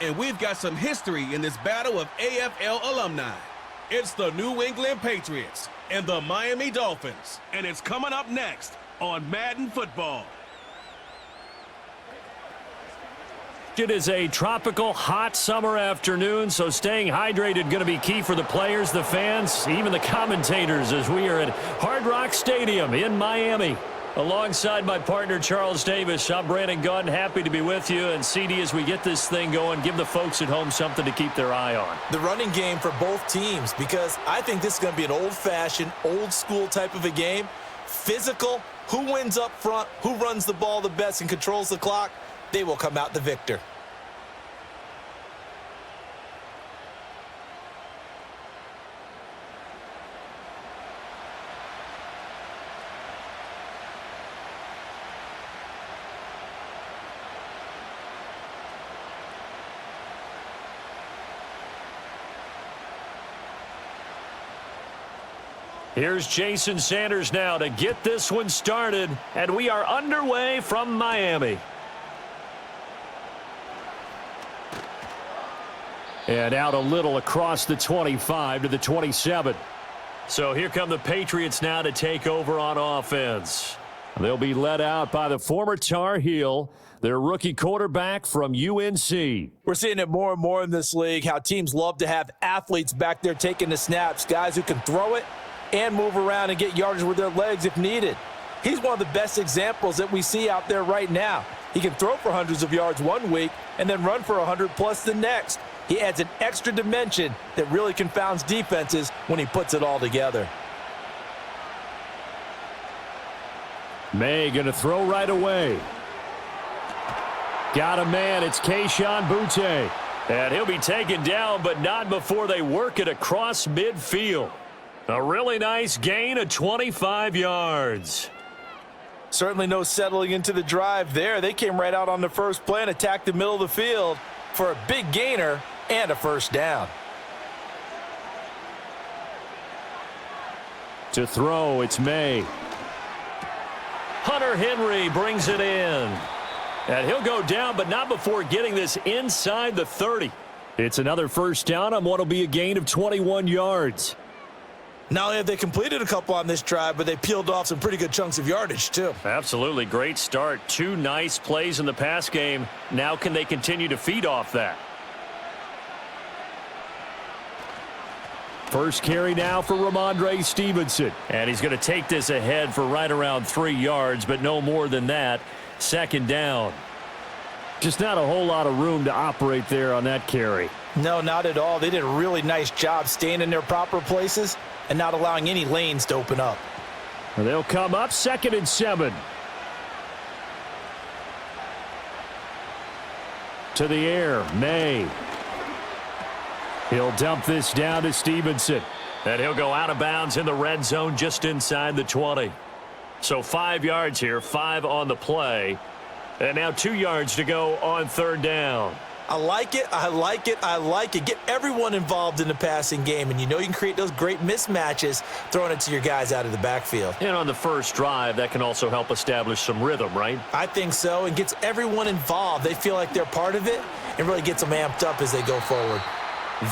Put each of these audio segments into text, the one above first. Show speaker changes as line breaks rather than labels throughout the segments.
And we've got some history in this battle of AFL alumni. It's the New England Patriots and the Miami Dolphins. And it's coming up next on Madden Football.
It is a tropical, hot summer afternoon, so staying hydrated going to be key for the players, the fans, even the commentators as we are at Hard Rock Stadium in Miami. Alongside my partner, Charles Davis, I'm Brandon Gunn, happy to be with you. And CD, as we get this thing going, give the folks at home something to keep their eye on.
The running game for both teams, because I think this is going to be an old-fashioned, old-school type of a game. Physical, who wins up front, who runs the ball the best and controls the clock, they will come out the victor.
Here's Jason Sanders now to get this one started, and we are underway from Miami. And out a little across the 25 to the 27. So here come the Patriots now to take over on offense. They'll be led out by the former Tar Heel, their rookie quarterback from UNC.
We're seeing it more and more in this league, how teams love to have athletes back there taking the snaps, guys who can throw it and move around and get yardage with their legs if needed. He's one of the best examples that we see out there right now. He can throw for hundreds of yards one week and then run for 100+ the next. He adds an extra dimension that really confounds defenses when he puts it all together.
May going to throw right away. Got a man. It's Kayshon Boutte. And he'll be taken down, but not before they work it across midfield. A really nice gain of 25 yards.
Certainly no settling into the drive there. They came right out on the first play and attacked the middle of the field for a big gainer and a first down.
To throw, it's May. Hunter Henry brings it in. And he'll go down, but not before getting this inside the 30. It's another first down on what will be a gain of 21 yards.
Not only have they completed a couple on this drive, but they peeled off some pretty good chunks of yardage, too.
Absolutely. Great start. Two nice plays in the pass game. Now can they continue to feed off that? First carry now for Ramondre Stevenson. And he's going to take this ahead for right around 3 yards, but no more than that. Second down. Just not a whole lot of room to operate there on that carry.
No, not at all. They did a really nice job staying in their proper places and not allowing any lanes to open up.
And they'll come up 2nd and 7. To the air, May. He'll dump this down to Stevenson. And he'll go out of bounds in the red zone just inside the 20. So 5 yards here, 5 on the play. And now 2 yards to go on third down.
I like it, I like it, I like it. Get everyone involved in the passing game, and you know you can create those great mismatches throwing it to your guys out of the backfield.
And on the first drive, that can also help establish some rhythm, right?
I think so, and gets everyone involved. They feel like they're part of it and really gets them amped up as they go forward.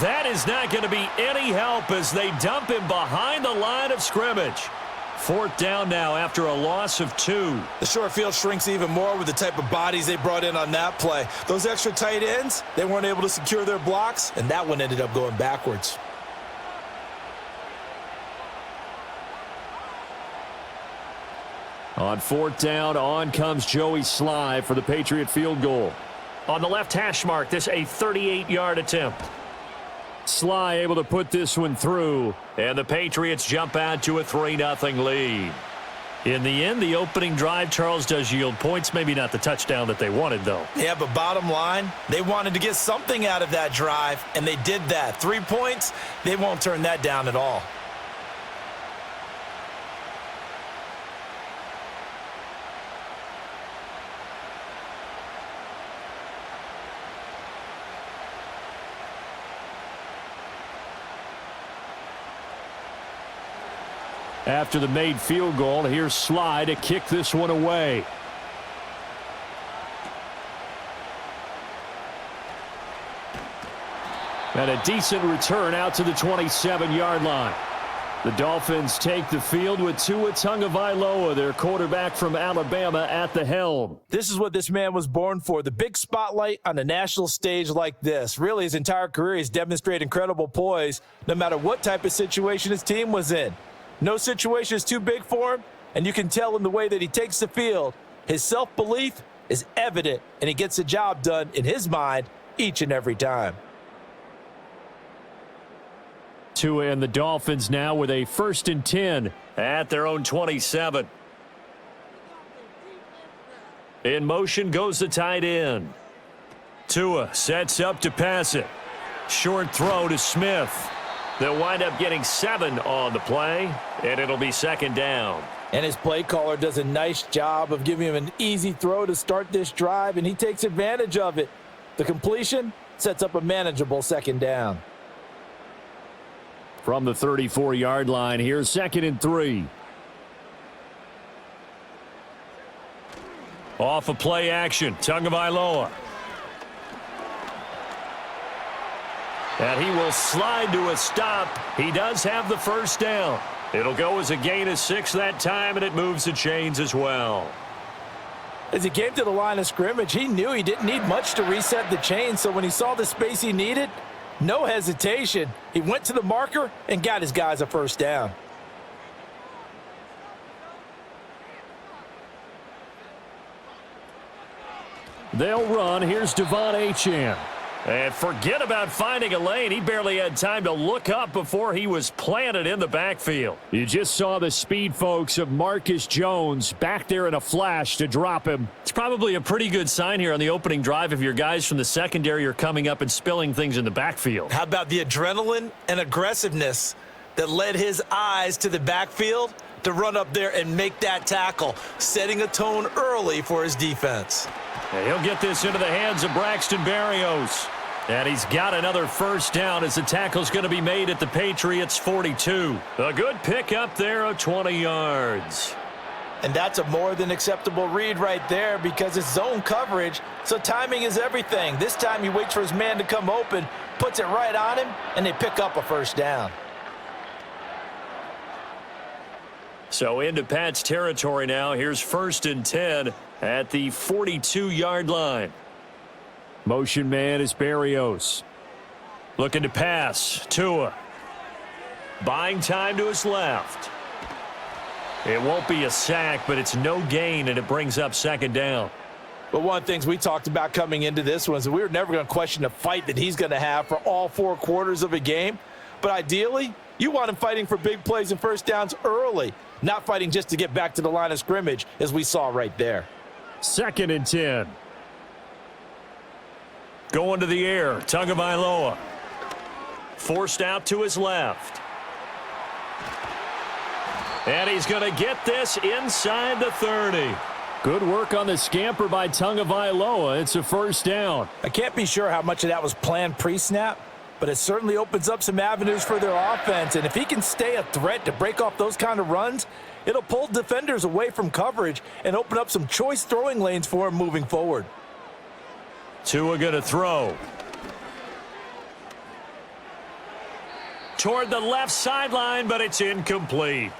That is not going to be any help as they dump him behind the line of scrimmage. Fourth down now after a loss of 2.
The short field shrinks even more with the type of bodies they brought in on that play. Those extra tight ends, they weren't able to secure their blocks, and that one ended up going backwards.
On fourth down, on comes Joey Sly for the Patriot field goal. On the left hash mark, this a 38-yard attempt. Sly able to put this one through, and the Patriots jump out to a 3-0 lead. In the end, the opening drive, Charles, does yield points. Maybe not the touchdown that they wanted, though.
Yeah, but bottom line, they wanted to get something out of that drive, and they did that. 3 points, they won't turn that down at all.
After the made field goal, here's Sly to kick this one away. And a decent return out to the 27-yard line. The Dolphins take the field with Tua Tagovailoa, their quarterback from Alabama, at the helm.
This is what this man was born for, the big spotlight on a national stage like this. Really, his entire career, he's demonstrated incredible poise no matter what type of situation his team was in. No situation is too big for him, and you can tell in the way that he takes the field. His self-belief is evident, and he gets the job done in his mind each and every time.
Tua and the Dolphins now with a 1st and 10 at their own 27. In motion goes the tight end. Tua sets up to pass it. Short throw to Smith. They'll wind up getting 7 on the play, and it'll be 2nd down.
And his play caller does a nice job of giving him an easy throw to start this drive, and he takes advantage of it. The completion sets up a manageable 2nd down.
From the 34-yard line, here's 2nd and 3. Off a play action, Tagovailoa. And he will slide to a stop. He does have the 1st down. It'll go as a gain of 6 that time, and it moves the chains as well.
As he came to the line of scrimmage, he knew he didn't need much to reset the chains, so when he saw the space he needed, no hesitation. He went to the marker and got his guys a 1st down.
They'll run. Here's Devon Achane. And forget about finding a lane. He barely had time to look up before he was planted in the backfield. You just saw the speed, folks, of Marcus Jones back there in a flash to drop him. It's probably a pretty good sign here on the opening drive if your guys from the secondary are coming up and spilling things in the backfield.
How about the adrenaline and aggressiveness that led his eyes to the backfield to run up there and make that tackle, setting a tone early for his defense.
And he'll get this into the hands of Braxton Berrios. And he's got another 1st down as the tackle's going to be made at the Patriots 42. A good pick up there of 20 yards.
And that's a more than acceptable read right there because it's zone coverage, so timing is everything. This time he waits for his man to come open, puts it right on him, and they pick up a 1st down.
So into Pat's territory now. Here's 1st and 10 at the 42-yard line. Motion man is Berrios. Looking to pass. Tua. Buying time to his left. It won't be a sack, but it's no gain, and it brings up 2nd down.
But one of the things we talked about coming into this one is that we were never going to question the fight that he's going to have for all 4 quarters of a game. But ideally, you want him fighting for big plays and 1st downs early, not fighting just to get back to the line of scrimmage, as we saw right there.
2nd and 10. Going to the air, Tagovailoa. Forced out to his left. And he's going to get this inside the 30. Good work on the scamper by Tagovailoa. It's a 1st down.
I can't be sure how much of that was planned pre-snap, but it certainly opens up some avenues for their offense. And if he can stay a threat to break off those kind of runs, it'll pull defenders away from coverage and open up some choice throwing lanes for him moving forward.
Tua going to throw. Toward the left sideline, but it's incomplete.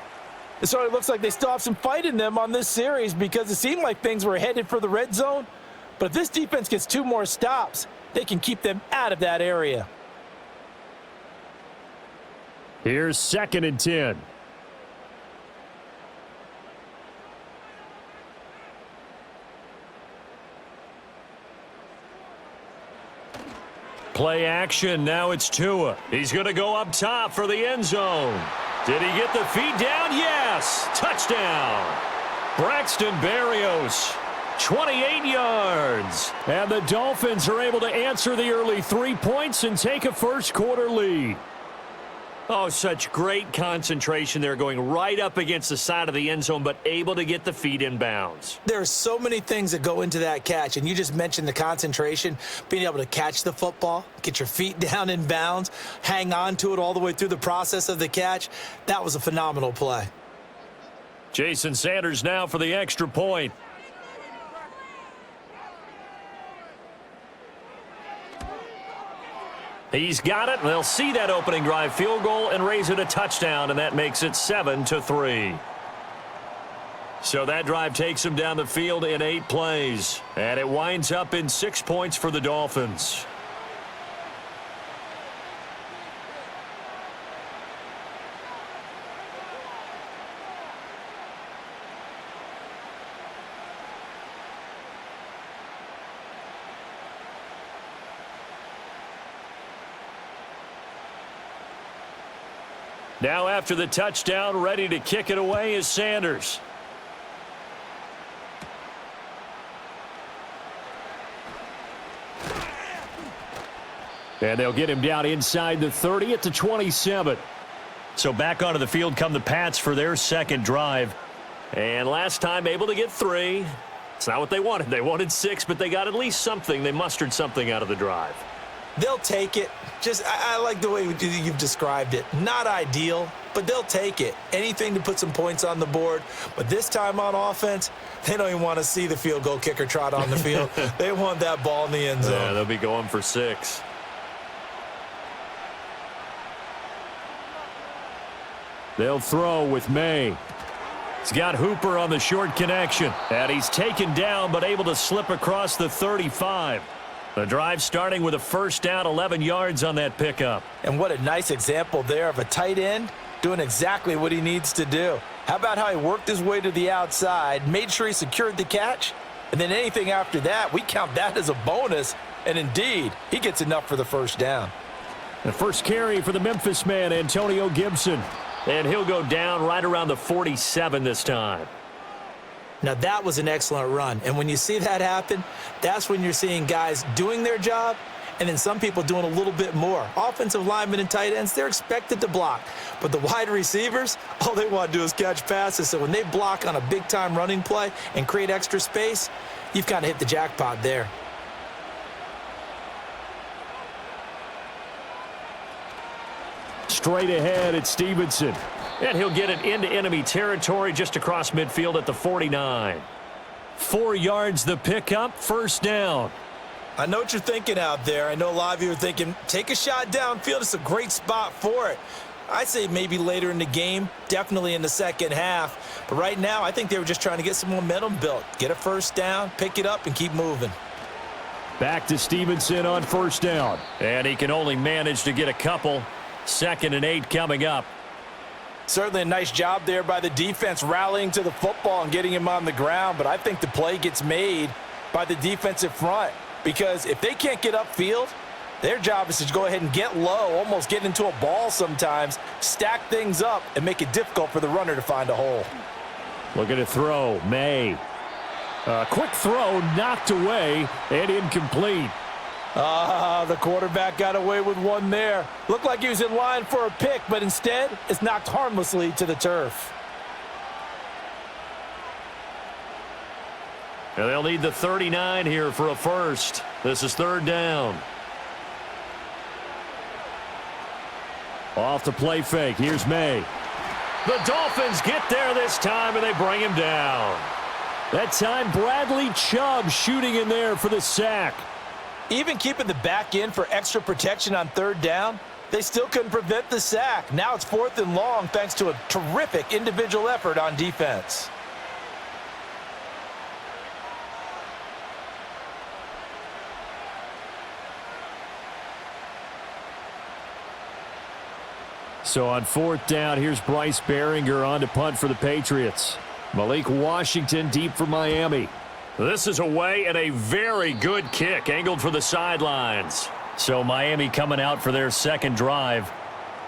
It sort of looks like they still have some fight in them on this series because it seemed like things were headed for the red zone. But if this defense gets 2 more stops, they can keep them out of that area.
Here's 2nd and 10. Play action. Now it's Tua. He's going to go up top for the end zone. Did he get the feet down? Yes. Touchdown. Braxton Berrios. 28 yards. And the Dolphins are able to answer the early 3 points and take a 1st quarter lead. Oh, such great concentration there, going right up against the side of the end zone, but able to get the feet in bounds.
There are so many things that go into that catch, and you just mentioned the concentration, being able to catch the football, get your feet down in bounds, hang on to it all the way through the process of the catch. That was a phenomenal play.
Jason Sanders now for the extra point. He's got it, and they'll see that opening drive field goal and raise it a touchdown, and that makes it 7-3. So that drive takes them down the field in 8 plays, and it winds up in 6 points for the Dolphins. Now after the touchdown, ready to kick it away is Sanders. And they'll get him down inside the 30 at the 27. So back onto the field come the Pats for their second drive. And last time able to get 3. It's not what they wanted. They wanted 6, but they got at least something. They mustered something out of the drive.
They'll take it. I like the way you've described it. Not ideal, but they'll take it. Anything to put some points on the board. But this time on offense, they don't even want to see the field goal kicker trot on the field. They want that ball in the end zone.
Yeah, they'll be going for 6. They'll throw with May. He's got Hooper on the short connection. And he's taken down but able to slip across the 35. The drive starting with a first down, 11 yards on that pickup.
And what a nice example there of a tight end doing exactly what he needs to do. How about how he worked his way to the outside, made sure he secured the catch, and then anything after that, we count that as a bonus. And indeed, he gets enough for the first down.
The first carry for the Memphis man, Antonio Gibson. And he'll go down right around the 47 this time.
Now, that was an excellent run. And when you see that happen, that's when you're seeing guys doing their job and then some people doing a little bit more. Offensive linemen and tight ends, they're expected to block. But the wide receivers, all they want to do is catch passes. So when they block on a big-time running play and create extra space, you've kind of hit the jackpot there.
Straight ahead, it's Stevenson. And he'll get it into enemy territory just across midfield at the 49. 4 yards the pickup, first down.
I know what you're thinking out there. I know a lot of you are thinking, take a shot downfield. It's a great spot for it. I say maybe later in the game, definitely in the second half. But right now, I think they were just trying to get some momentum built. Get a first down, pick it up, and keep moving.
Back to Stevenson on first down. And he can only manage to get a couple. 2nd and 8 coming up.
Certainly a nice job there by the defense rallying to the football and getting him on the ground. But I think the play gets made by the defensive front. Because if they can't get upfield, their job is to go ahead and get low, almost get into a ball sometimes, stack things up, and make it difficult for the runner to find a hole.
Looking to throw, May. Quick throw, knocked away, and incomplete.
The quarterback got away with one there. Looked like he was in line for a pick, but instead, it's knocked harmlessly to the turf.
And they'll need the 39 here for a first. This is 3rd down. Off the play fake. Here's May. The Dolphins get there this time, and they bring him down. That time, Bradley Chubb shooting in there for the sack.
Even keeping the back in for extra protection on 3rd down, they still couldn't prevent the sack. Now it's 4th and long thanks to a terrific individual effort on defense.
So on 4th down, here's Bryce Behringer on to punt for the Patriots. Malik Washington deep for Miami. This is away and a very good kick angled for the sidelines. So Miami coming out for their second drive.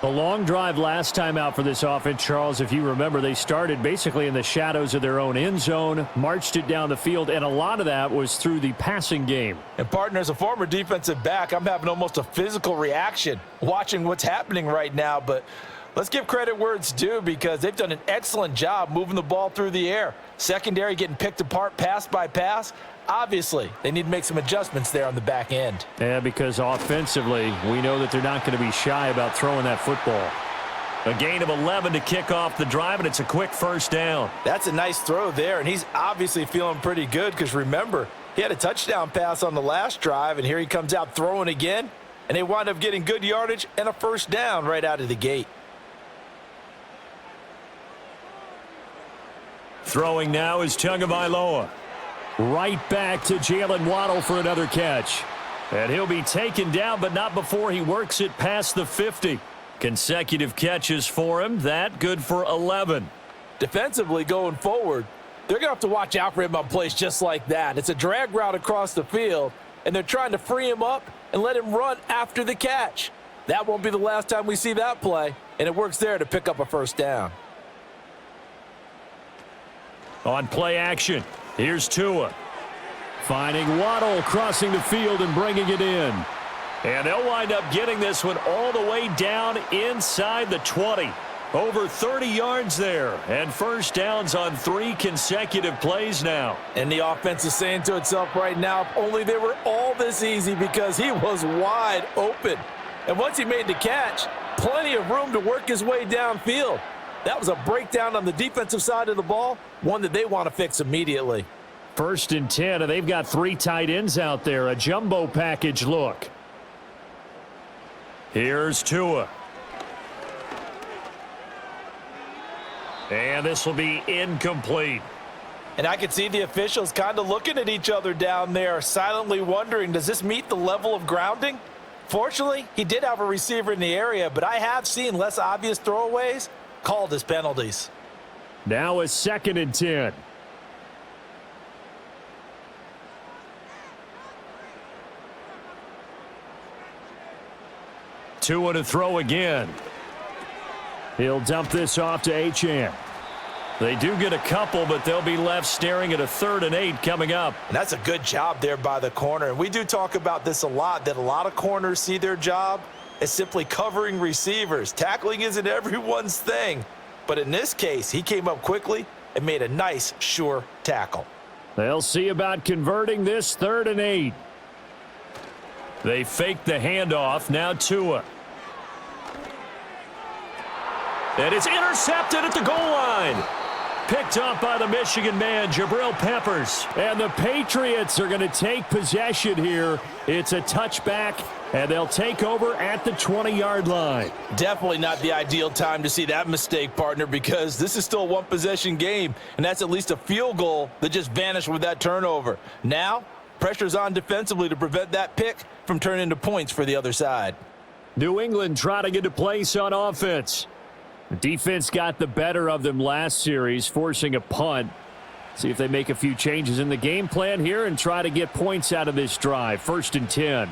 The long drive last time out for this offense, Charles, if you remember, they started basically in the shadows of their own end zone, marched it down the field, and a lot of that was through the passing game.
And partner, as a former defensive back, I'm having almost a physical reaction watching what's happening right now. But let's give credit where it's due because they've done an excellent job moving the ball through the air. Secondary getting picked apart pass by pass. Obviously, they need to make some adjustments there on the back end.
Yeah, because offensively, we know that they're not going to be shy about throwing that football. A gain of 11 to kick off the drive, and it's a quick first down.
That's a nice throw there, and he's obviously feeling pretty good because remember, he had a touchdown pass on the last drive, and here he comes out throwing again. and they wind up getting good yardage and a first down right out of the gate.
Throwing now is Tagovailoa. Right back to Jalen Waddle for another catch. And he'll be taken down, but not before he works it past the 50. Consecutive catches for him. That good for 11.
Defensively going forward, they're going to have to watch out for him on plays just like that. It's a drag route across the field, and they're trying to free him up and let him run after the catch. That won't be the last time we see that play, and it works there to pick up a first down.
On play action, here's Tua. Finding Waddle, crossing the field and bringing it in. And they'll wind up getting this one all the way down inside the 20. Over 30 yards there, and first downs on 3 consecutive plays now.
And the offense is saying to itself right now, if only they were all this easy, because he was wide open. And once he made the catch, plenty of room to work his way downfield. That was a breakdown on the defensive side of the ball, one that they want to fix immediately.
1st and 10, and they've got 3 tight ends out there, a jumbo package look. Here's Tua. And this will be incomplete.
And I can see the officials kind of looking at each other down there, silently wondering, does this meet the level of grounding? Fortunately, he did have a receiver in the area, but I have seen less obvious throwaways called as penalties.
Now a 2nd and 10. Tua to throw again. He'll dump this off to Achane. They do get a couple, but they'll be left staring at a 3rd and 8 coming up.
And that's a good job there by the corner. And we do talk about this a lot, that a lot of corners see their job as simply covering receivers. Tackling isn't everyone's thing. But in this case, he came up quickly and made a nice, sure tackle.
They'll see about converting this 3rd and 8. They fake the handoff. Now Tua. And it's intercepted at the goal line. Picked up by the Michigan man, Jabril Peppers. And the Patriots are going to take possession here. It's a touchback, and they'll take over at the 20-yard line.
Definitely not the ideal time to see that mistake, partner, because this is still a one-possession game, and that's at least a field goal that just vanished with that turnover. Now, pressure's on defensively to prevent that pick from turning into points for the other side.
New England trying to get a place on offense. The defense got the better of them last series, forcing a punt. See if they make a few changes in the game plan here and try to get points out of this drive. 1st and 10.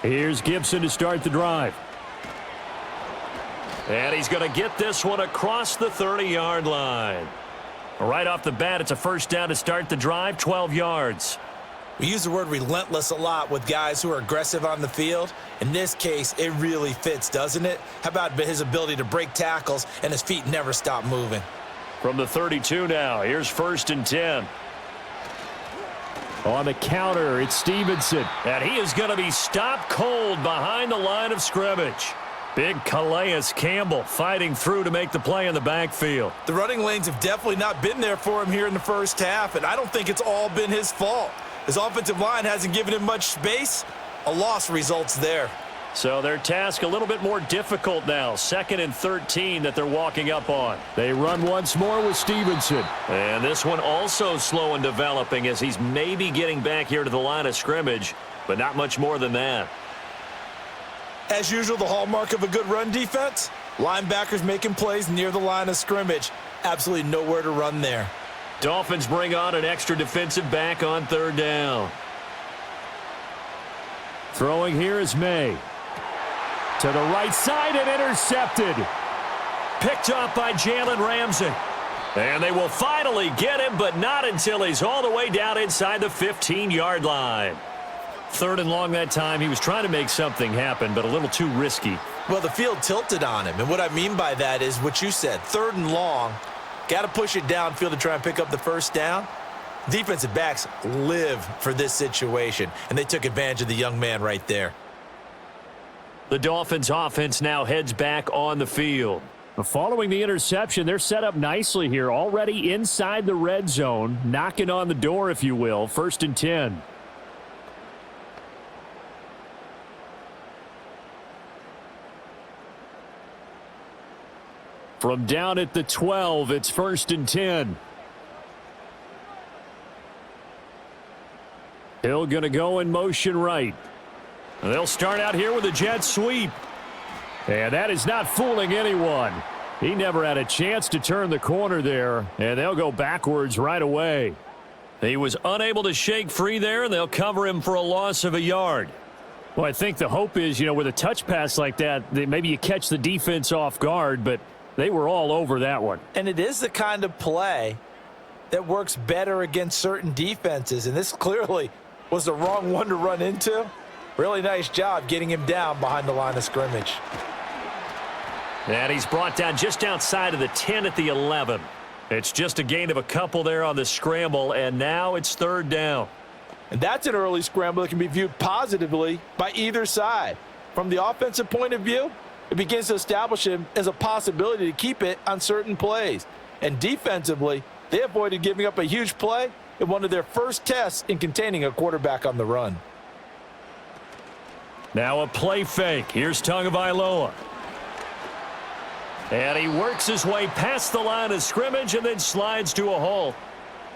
Here's Gibson to start the drive. And he's going to get this one across the 30-yard line. Right off the bat, it's a first down to start the drive, 12 yards.
We use the word relentless a lot with guys who are aggressive on the field. In this case, it really fits, doesn't it? How about his ability to break tackles and his feet never stop moving?
From the 32 now, here's 1st and 10. On the counter, it's Stevenson. And he is going to be stopped cold behind the line of scrimmage. Big Calais Campbell fighting through to make the play in the backfield.
The running lanes have definitely not been there for him here in the first half, and I don't think it's all been his fault. His offensive line hasn't given him much space. A loss results there.
So their task a little bit more difficult now. 2nd and 13 that they're walking up on. They run once more with Stevenson. And this one also slow in developing as he's maybe getting back here to the line of scrimmage, but not much more than that.
As usual, the hallmark of a good run defense, linebackers making plays near the line of scrimmage. Absolutely nowhere to run there.
Dolphins bring on an extra defensive back on 3rd down. Throwing here is May. To the right side and intercepted. Picked off by Jalen Ramsey. And they will finally get him, but not until he's all the way down inside the 15-yard line. 3rd and long that time. He was trying to make something happen, but a little too risky.
Well, the field tilted on him, and what I mean by that is what you said. 3rd and long, got to push it downfield to try and pick up the first down. Defensive backs live for this situation, and they took advantage of the young man right there.
The Dolphins offense now heads back on the field. Following the interception, they're set up nicely here, already inside the red zone, knocking on the door, if you will. 1st and 10. From down at the 12, it's 1st and 10. Hill going to go in motion right. They'll start out here with a jet sweep. And that is not fooling anyone. He never had a chance to turn the corner there, and they'll go backwards right away. He was unable to shake free there, and they'll cover him for a loss of a yard. Well, I think the hope is, with a touch pass like that, maybe you catch the defense off guard, but they were all over that one.
And it is the kind of play that works better against certain defenses, and this clearly was the wrong one to run into. Really nice job getting him down behind the line of scrimmage.
And he's brought down just outside of the 10 at the 11. It's just a gain of a couple there on the scramble, and now it's 3rd down.
And that's an early scramble that can be viewed positively by either side. From the offensive point of view, it begins to establish him as a possibility to keep it on certain plays. And defensively, they avoided giving up a huge play in one of their first tests in containing a quarterback on the run.
Now a play fake. Here's Tagovailoa. And he works his way past the line of scrimmage and then slides to a halt.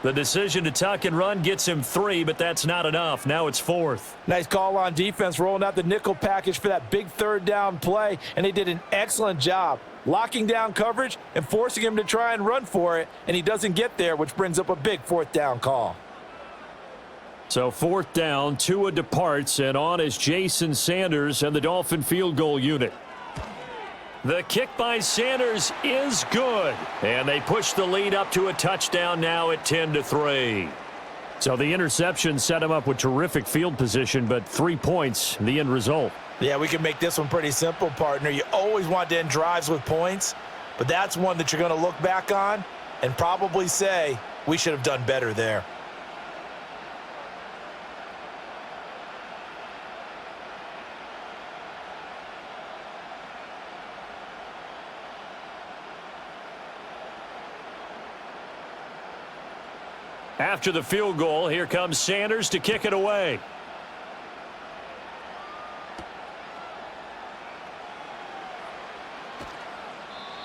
The decision to tuck and run gets him 3, but that's not enough. Now it's 4th.
Nice call on defense, rolling out the nickel package for that big 3rd down play, and they did an excellent job locking down coverage and forcing him to try and run for it, and he doesn't get there, which brings up a big 4th down call.
So 4th down, Tua departs, and on is Jason Sanders and the Dolphin field goal unit. The kick by Sanders is good, and they push the lead up to a touchdown now at 10-3. So the interception set him up with terrific field position, but 3 points, the end result.
Yeah, we can make this one pretty simple, partner. You always want to end drives with points, but that's one that you're going to look back on and probably say, we should have done better there.
After the field goal, here comes Sanders to kick it away.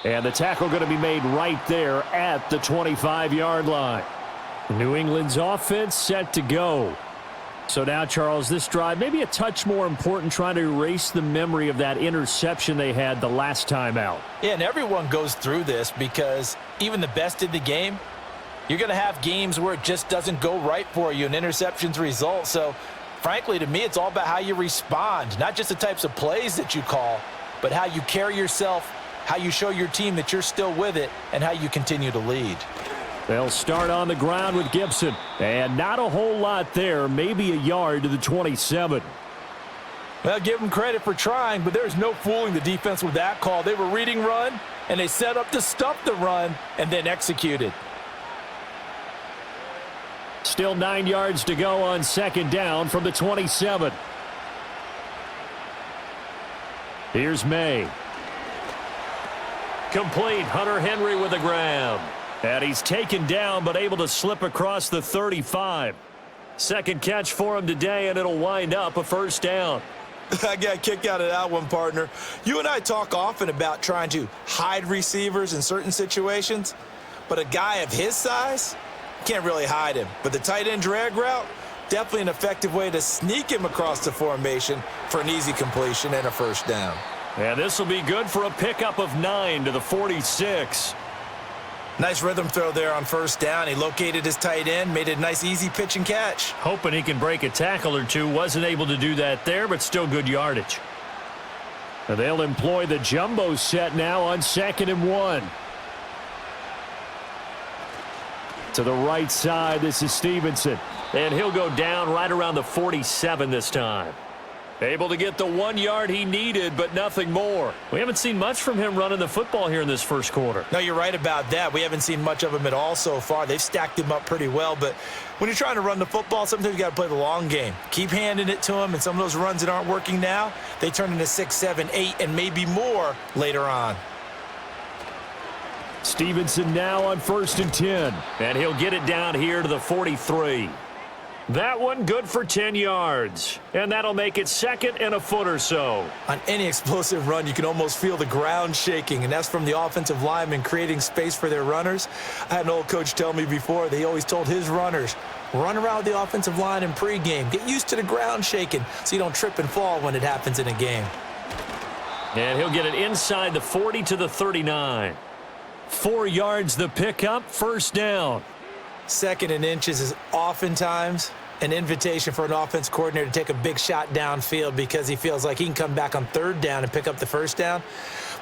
And the tackle going to be made right there at the 25-yard line. New England's offense set to go. So now, Charles, this drive maybe a touch more important, trying to erase the memory of that interception they had the last time out.
Yeah, and everyone goes through this because even the best in the game, you're going to have games where it just doesn't go right for you and interceptions result. So, frankly, to me, it's all about how you respond, not just the types of plays that you call, but how you carry yourself, how you show your team that you're still with it, and how you continue to lead.
They'll start on the ground with Gibson, and not a whole lot there, maybe a yard to the 27.
Well, give them credit for trying, but there's no fooling the defense with that call. They were reading run, and they set up to stuff the run and then executed.
Still 9 yards to go on 2nd down from the 27. Here's May. Complete. Hunter Henry with the grab. And he's taken down but able to slip across the 35. Second catch for him today, and it'll wind up a 1st down.
I got a kick out of that one, partner. You and I talk often about trying to hide receivers in certain situations, but a guy of his size can't really hide him. But the tight end drag route, definitely an effective way to sneak him across the formation for an easy completion and a 1st down.
And this will be good for a pickup of 9 to the 46.
Nice rhythm throw there on 1st down. He located his tight end, made it a nice easy pitch and catch.
Hoping he can break a tackle or two. Wasn't able to do that there, but still good yardage. And they'll employ the jumbo set now on 2nd and 1. To the right side, this is Stevenson. And he'll go down right around the 47 this time. Able to get the 1 yard he needed, but nothing more. We haven't seen much from him running the football here in this first quarter.
No, you're right about that. We haven't seen much of him at all so far. They've stacked him up pretty well, but when you're trying to run the football, sometimes you got to play the long game. Keep handing it to him, and some of those runs that aren't working now, they turn into 6, 7, 8, and maybe more later on.
Stevenson now on 1st and 10, and he'll get it down here to the 43. That one good for 10 yards, and that'll make it 2nd and a foot or so.
On any explosive run, you can almost feel the ground shaking, and that's from the offensive linemen creating space for their runners. I had an old coach tell me before, they always told his runners, run around the offensive line in pregame. Get used to the ground shaking so you don't trip and fall when it happens in a game.
And he'll get it inside the 40 to the 39. 4 yards the pickup, 1st down.
2nd and inches is oftentimes an invitation for an offense coordinator to take a big shot downfield because he feels like he can come back on 3rd down and pick up the 1st down.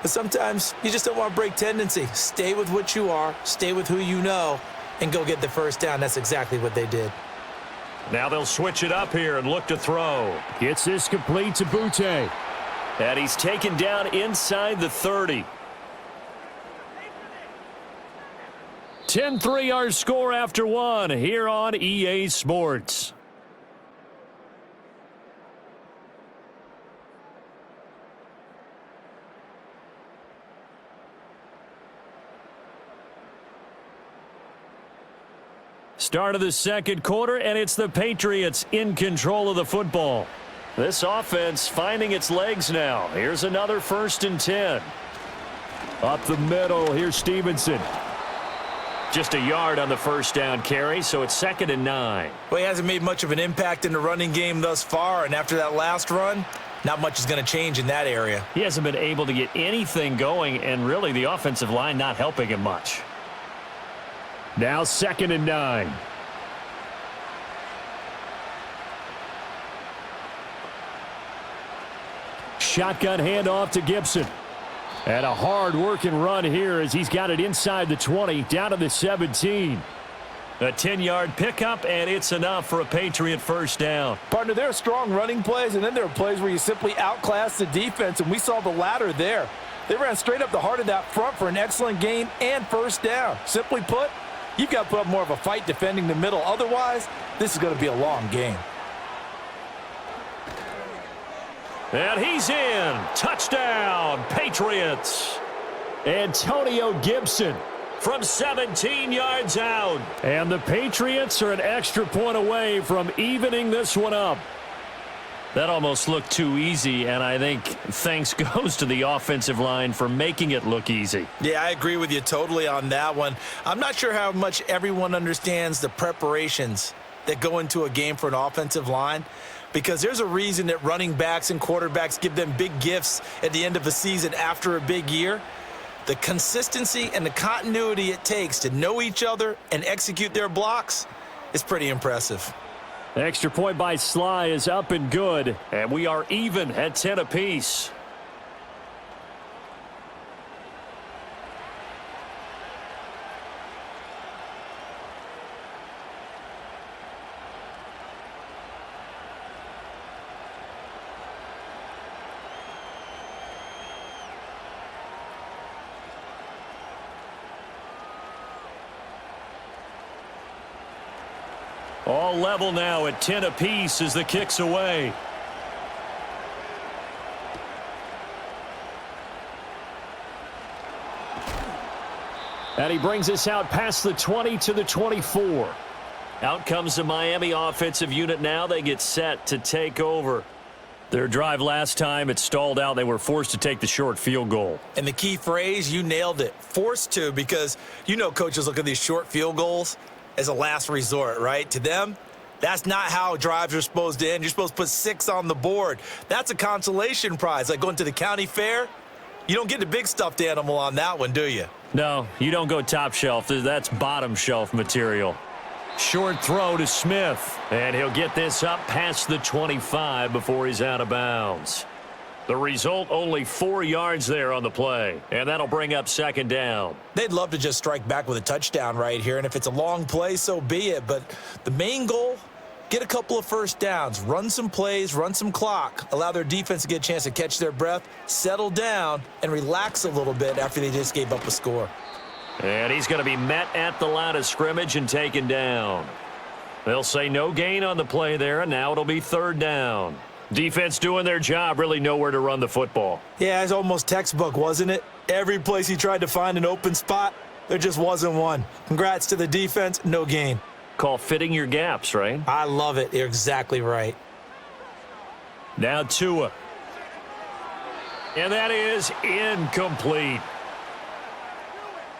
But sometimes you just don't want to break tendency. Stay with what you are, stay with who you know, and go get the 1st down. That's exactly what they did.
Now they'll switch it up here and look to throw. Gets this complete to Butte. And he's taken down inside the 30. 10-3 our score after 1 here on EA Sports. Start of the 2nd quarter, and it's the Patriots in control of the football. This offense finding its legs now. Here's another 1st and 10. Up the middle, here's Stevenson. Just a yard on the 1st down carry, so it's 2nd and 9.
Well, he hasn't made much of an impact in the running game thus far, and after that last run, not much is going to change in that area.
He hasn't been able to get anything going, and really the offensive line not helping him much. Now 2nd and 9. Shotgun handoff to Gibson. And a hard-working run here as he's got it inside the 20, down to the 17. A 10-yard pickup, and it's enough for a Patriot 1st down.
Partner, there are strong running plays, and then there are plays where you simply outclass the defense, and we saw the latter there. They ran straight up the heart of that front for an excellent gain and 1st down. Simply put, you've got to put up more of a fight defending the middle. Otherwise, this is going to be a long game.
And he's in. Touchdown, Patriots. Antonio Gibson from 17 yards out. And the Patriots are an extra point away from evening this one up. That almost looked too easy, and I think thanks goes to the offensive line for making it look easy.
Yeah, I agree with you totally on that one. I'm not sure how much everyone understands the preparations that go into a game for an offensive line, because there's a reason that running backs and quarterbacks give them big gifts at the end of a season after a big year. The consistency and the continuity it takes to know each other and execute their blocks is pretty impressive.
The extra point by Sly is up and good, and we are even at 10 apiece. All level now at 10 apiece as the kick's away. And he brings us out past the 20 to the 24. Out comes the Miami offensive unit now. They get set to take over. Their drive last time, it stalled out. They were forced to take the short field goal.
And the key phrase, you nailed it, forced to, because you know coaches look at these short field goals as a last resort, right? To them, that's not how drives are supposed to end. You're supposed to put 6 on the board. That's a consolation prize. Like going to the county fair, you don't get the big stuffed animal on that one, do you?
No, you don't go top shelf. That's bottom shelf material. Short throw to Smith, and he'll get this up past the 25 before he's out of bounds. The result, only 4 yards there on the play, and that'll bring up 2nd down.
They'd love to just strike back with a touchdown right here, and if it's a long play, so be it. But the main goal Get a couple of first downs, run some plays, run some clock, allow their defense to get a chance to catch their breath, settle down, and relax a little bit after they just gave up a score.
And he's going to be met at the line of scrimmage and taken down. They'll say no gain on the play there, and now it'll be third down. Defense doing their job, really nowhere to run the football.
Yeah, it's almost textbook, wasn't it? Every place he tried to find an open spot, there just wasn't one. Congrats to the defense, no gain.
Call fitting your gaps, right?
I love it. You're exactly right.
Now Tua. And that is incomplete.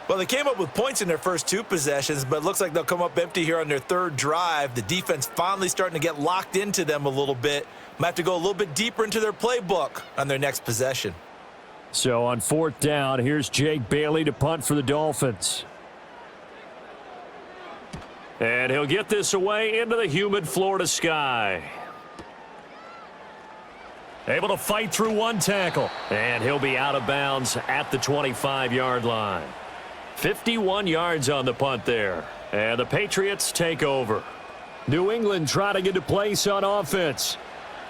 Well, they came up with points in their first two possessions, but it looks like they'll come up empty here on their third drive. The defense finally starting to get locked into them a little bit. Might have to go a little bit deeper into their playbook on their next possession.
So on fourth down, here's Jake Bailey to punt for the Dolphins. And he'll get this away into the humid Florida sky. Able to fight through one tackle. And he'll be out of bounds at the 25-yard line. 51 yards on the punt there. And the Patriots take over. New England trotting into place on offense.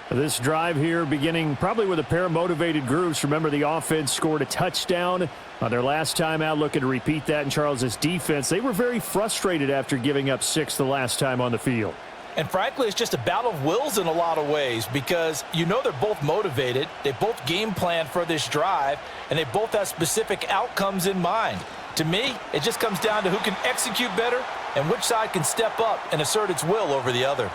This drive here beginning probably with a pair of motivated groups. Remember, the offense scored a touchdown on their last time out, looking to repeat that in Charles' defense. They were very frustrated after giving up 6 the last time on the field.
And frankly, it's just a battle of wills in a lot of ways because you know they're both motivated. They both game plan for this drive, and they both have specific outcomes in mind. To me, it just comes down to who can execute better and which side can step up and assert its will over the other.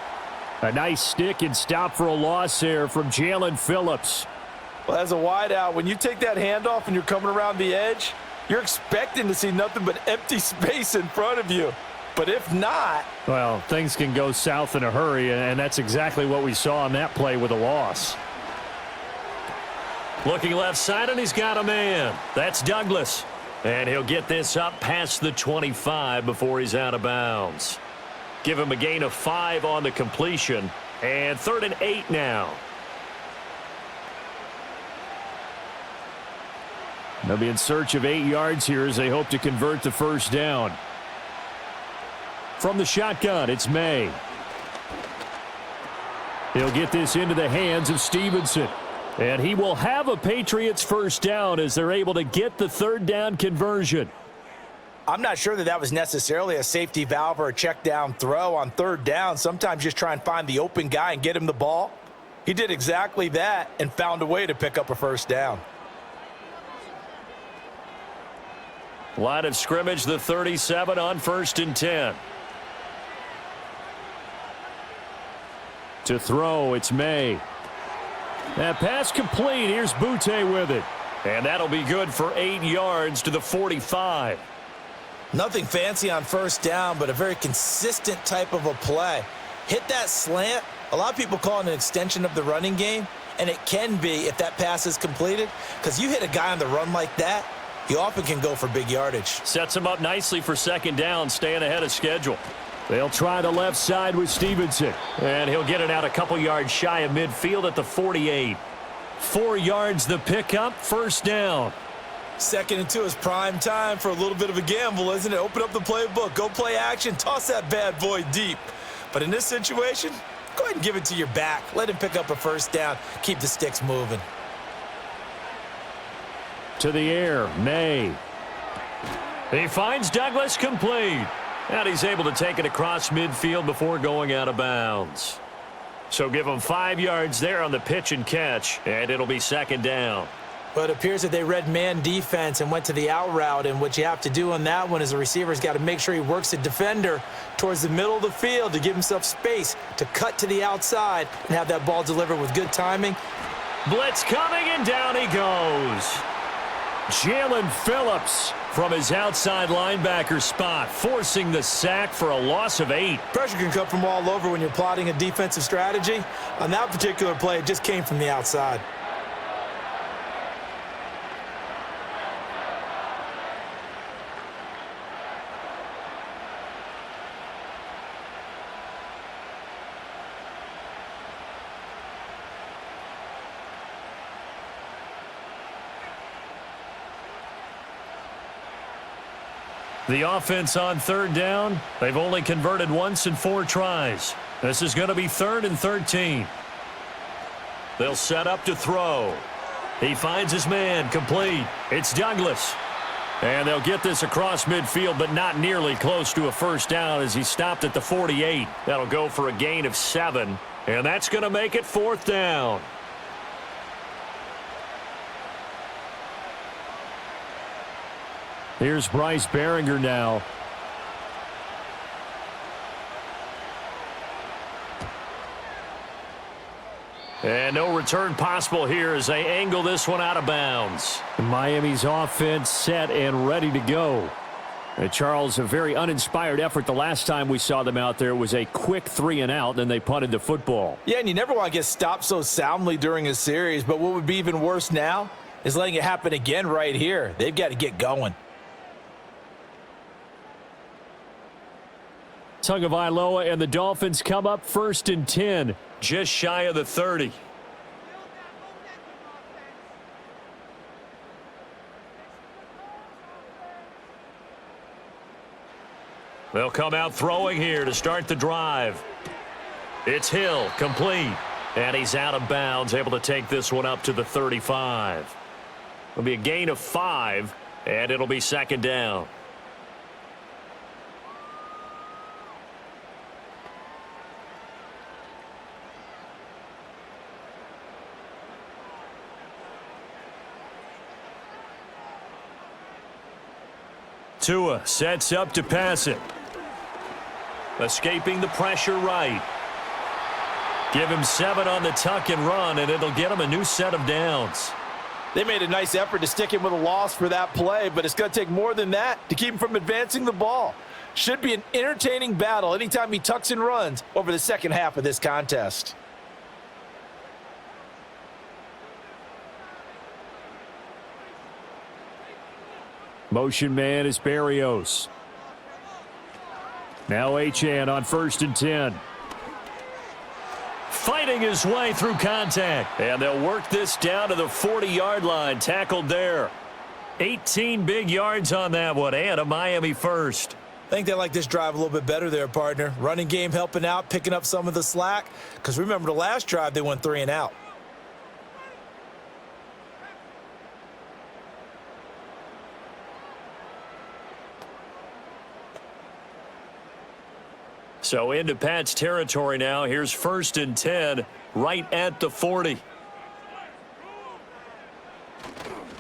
A nice stick and stop for a loss there from Jalen Phillips.
Well, as a wideout, when you take that handoff and you're coming around the edge, you're expecting to see nothing but empty space in front of you. But if not...
well, things can go south in a hurry, and that's exactly what we saw on that play with a loss. Looking left side, and he's got a man. That's Douglas. And he'll get this up past the 25 before he's out of bounds. Give him a gain of 5 on the completion. And 3rd and 8 now. They'll be in search of 8 yards here as they hope to convert the first down. From the shotgun, it's May. He'll get this into the hands of Stevenson. And he will have a Patriots first down as they're able to get the third down conversion.
I'm not sure that was necessarily a safety valve or a check down throw on third down. Sometimes just try and find the open guy and get him the ball. He did exactly that and found a way to pick up a first down.
Line of scrimmage, the 37 on 1st and 10. To throw, it's May. That pass complete. Here's Butte with it. And that'll be good for 8 yards to the 45.
Nothing fancy on first down, but a very consistent type of a play. Hit that slant. A lot of people call it an extension of the running game, and it can be if that pass is completed, because you hit a guy on the run like that, he often can go for big yardage.
Sets him up nicely for second down, staying ahead of schedule. They'll try the left side with Stevenson, and he'll get it out a couple yards shy of midfield at the 48. 4 yards the pickup, first down.
2nd and 2 is prime time for a little bit of a gamble, isn't it? Open up the playbook, go play action, toss that bad boy deep. But in this situation, go ahead and give it to your back. Let him pick up a first down. Keep the sticks moving.
To the air, May. He finds Douglas complete. And he's able to take it across midfield before going out of bounds. So give him 5 yards there on the pitch and catch, and it'll be second down.
But it appears that they read man defense and went to the out route, and what you have to do on that one is the receiver's got to make sure he works the defender towards the middle of the field to give himself space to cut to the outside and have that ball delivered with good timing.
Blitz coming, and down he goes. Jalen Phillips from his outside linebacker spot, forcing the sack for a loss of 8.
Pressure can come from all over when you're plotting a defensive strategy. On that particular play, it just came from the outside.
The offense on third down, they've only converted once in 4 tries. This is going to be 3rd and 13. They'll set up to throw. He finds his man, complete. It's Douglas. And they'll get this across midfield, but not nearly close to a first down as he stopped at the 48. That'll go for a gain of 7, and that's going to make it 4th down. Here's Bryce Behringer now. And no return possible here as they angle this one out of bounds. Miami's offense set and ready to go. Charles, a very uninspired effort the last time we saw them out there. It was a quick 3-and-out, then they punted the football.
Yeah, and you never want to get stopped so soundly during a series, but what would be even worse now is letting it happen again right here. They've got to get going.
Tagovailoa and the Dolphins come up 1st and 10, just shy of the 30. They'll come out throwing here to start the drive. It's Hill, complete. And he's out of bounds, able to take this one up to the 35. It'll be a gain of 5, and it'll be 2nd down. Tua sets up to pass it. Escaping the pressure right. Give him 7 on the tuck and run, and it'll get him a new set of downs.
They made a nice effort to stick him with a loss for that play, but it's going to take more than that to keep him from advancing the ball. Should be an entertaining battle anytime he tucks and runs over the second half of this contest.
Motion man is Berrios. Now Achane on 1st and 10. Fighting his way through contact. And they'll work this down to the 40-yard line. Tackled there. 18 big yards on that one, and a Miami first.
I think they like this drive a little bit better there, partner. Running game helping out, picking up some of the slack. Because remember the last drive, they went 3-and-out.
So into Pat's territory now. Here's 1st and 10, right at the 40.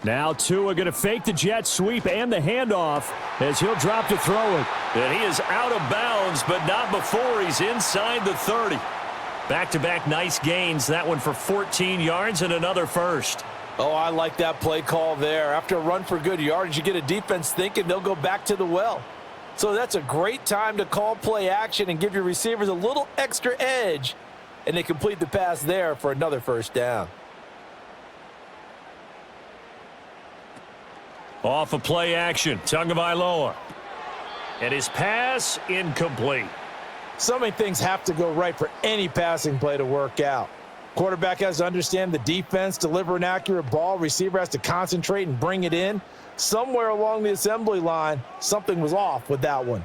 Now Tua going to fake the jet sweep and the handoff as he'll drop to throw it. And he is out of bounds, but not before he's inside the 30. Back-to-back nice gains. That one for 14 yards and another first.
Oh, I like that play call there. After a run for good yardage, you get a defense thinking they'll go back to the well. So that's a great time to call play action and give your receivers a little extra edge. And they complete the pass there for another first down.
Off of play action, Tagovailoa. And his pass incomplete.
So many things have to go right for any passing play to work out. Quarterback has to understand the defense, deliver an accurate ball. Receiver has to concentrate and bring it in. Somewhere along the assembly line, something was off with that one.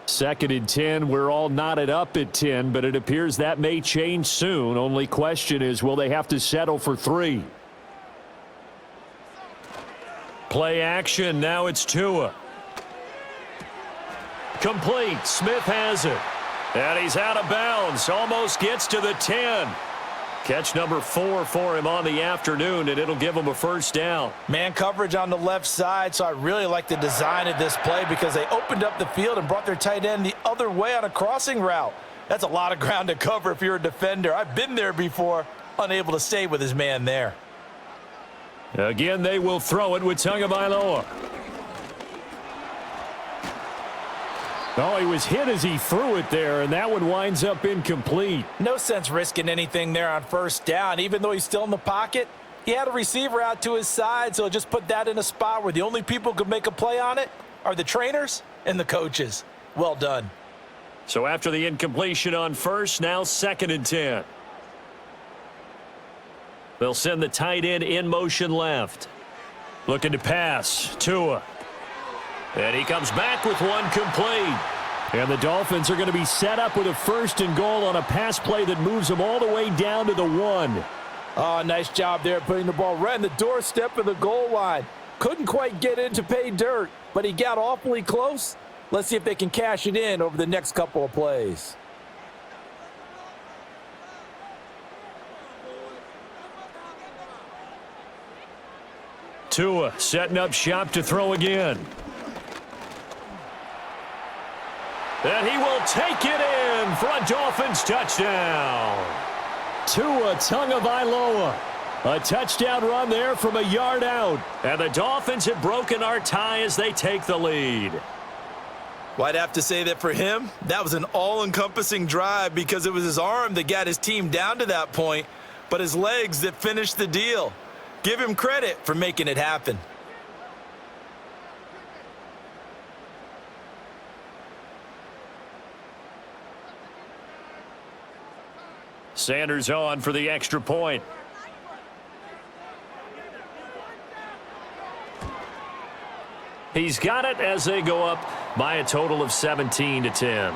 2nd and 10. We're all knotted up at 10, but it appears that may change soon. Only question is, will they have to settle for 3? Play action. Now it's Tua. Complete. Smith has it. And he's out of bounds. Almost gets to the 10. Catch number 4 for him on the afternoon, and it'll give him a first down.
Man coverage on the left side, so I really like the design of this play because they opened up the field and brought their tight end the other way on a crossing route. That's a lot of ground to cover if you're a defender. I've been there before, unable to stay with his man there.
Again, they will throw it with Tagovailoa. Oh, he was hit as he threw it there, and that one winds up incomplete.
No sense risking anything there on first down. Even though he's still in the pocket, he had a receiver out to his side, so just put that in a spot where the only people who could make a play on it are the trainers and the coaches. Well done.
So after the incompletion on first, now 2nd and 10. They'll send the tight end in motion left. Looking to pass. Tua. And he comes back with one complete. And the Dolphins are going to be set up with a 1st and goal on a pass play that moves them all the way down to the 1.
Oh, nice job there putting the ball right on the doorstep of the goal line. Couldn't quite get in to pay dirt, but he got awfully close. Let's see if they can cash it in over the next couple of plays.
Tua setting up shop to throw again. And he will take it in for a Dolphins touchdown. Tua Tagovailoa. A touchdown run there from a yard out. And the Dolphins have broken our tie as they take the lead.
Well, I'd have to say that for him, that was an all-encompassing drive because it was his arm that got his team down to that point, but his legs that finished the deal. Give him credit for making it happen.
Sanders on for the extra point. He's got it as they go up by a total of 17-10.